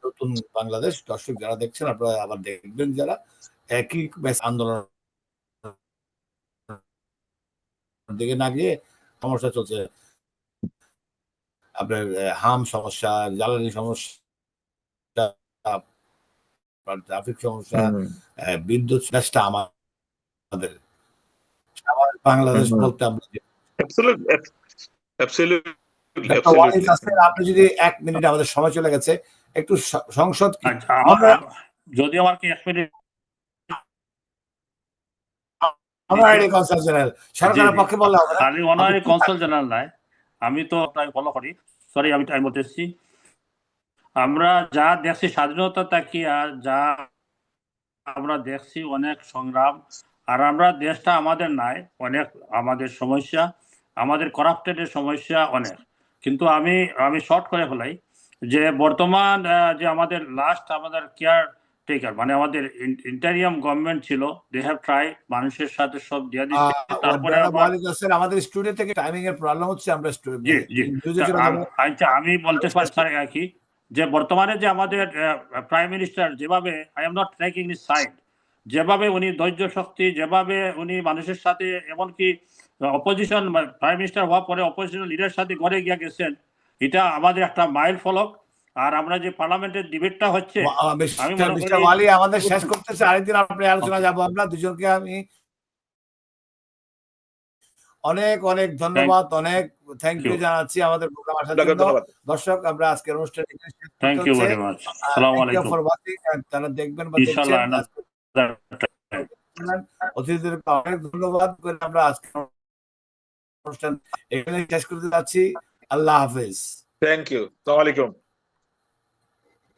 নতুন বাংলাদেশ দর্শক যারা দেখছেন, আপনারা আবার দেখবেন যারা একই আন্দোলন দিকে না গিয়ে সমস্যা চলছে, আপনার হাম সমস্যা, জ্বালানি সমস্যা, ট্রাফিক সমস্যা, বিদ্যুৎ সমস্যা, আমাদের বাংলাদেশ বলতে আমরা আপনি যদি 1 মিনিট, আমাদের সময় চলে গেছে, একটু সংসদ যদি আমার কি 1 মিনিট সরকারের পক্ষে বললে হবে না, খালি অনারি কনসাল জেনারেল নাই, আমি তো ফলো করি, সরি আমি টাইম বলতেছি। আমরা যা দেখছি স্বাধীনতা তাকিয়া, যা আমরা দেখছি অনেক সংগ্রাম, আর আমরা দেশটা আমাদের নাই, অনেক আমাদের সমস্যা, আমাদের করাপ্টেডের সমস্যা অনেক। কিন্তু আমি শর্ট করে ফেলাই যে বর্তমান যে আমাদের লাস্ট আমাদের কেয়ার টেকার, মানে আমাদের ইন্টারিয়াম গভর্নমেন্ট ছিল, দে হ্যাভ ট্রাই, মানুষের সাথে সব দিয়ে দিচ্ছে। তারপরে আমাদের স্টুডিও থেকে টাইমিং এর প্রবলেম হচ্ছে, আমরা আচ্ছা আমি বলতে পারি স্যার কি, যে বর্তমানে যে আমাদের প্রাইম মিনিস্টার যেভাবে, I am not taking his side, যেভাবে উনি ধৈর্য শক্তি, যেভাবে উনি মানুষের সাথে, এমনকি অপোজিশন প্রাইম মিনিস্টার হওয়ার পরে অপোজিশন লিডারের সাথে ঘরে গিয়ে গেছেন, এটা আমাদের একটা মাইল ফলক। আর আমরা যে পার্লামেন্টের ডিবেটটা হচ্ছে, আমি মনে করি আমাদের শেষ করতেছে, আরেকদিন আপনি আলোচনা যাবো আমরা দুজনকে। আমি অনেক অনেক ধন্যবাদ, অনেক থ্যাংক ইউ জানাচ্ছি আমাদের প্রোগ্রাম আসার জন্য। দর্শক, আমরা আজকের অনুষ্ঠান থ্যাংক ইউ ভেরি মাচ, আসসালামু আলাইকুম, তারা দেখবেন বা দেখছেন, অতিথিদেরকে অনেক ধন্যবাদ করে আমরা আজকের অনুষ্ঠান এখানে শেষ করতে যাচ্ছি। আল্লাহ হাফেজ, থ্যাংক ইউ, আসসালামু আলাইকুম।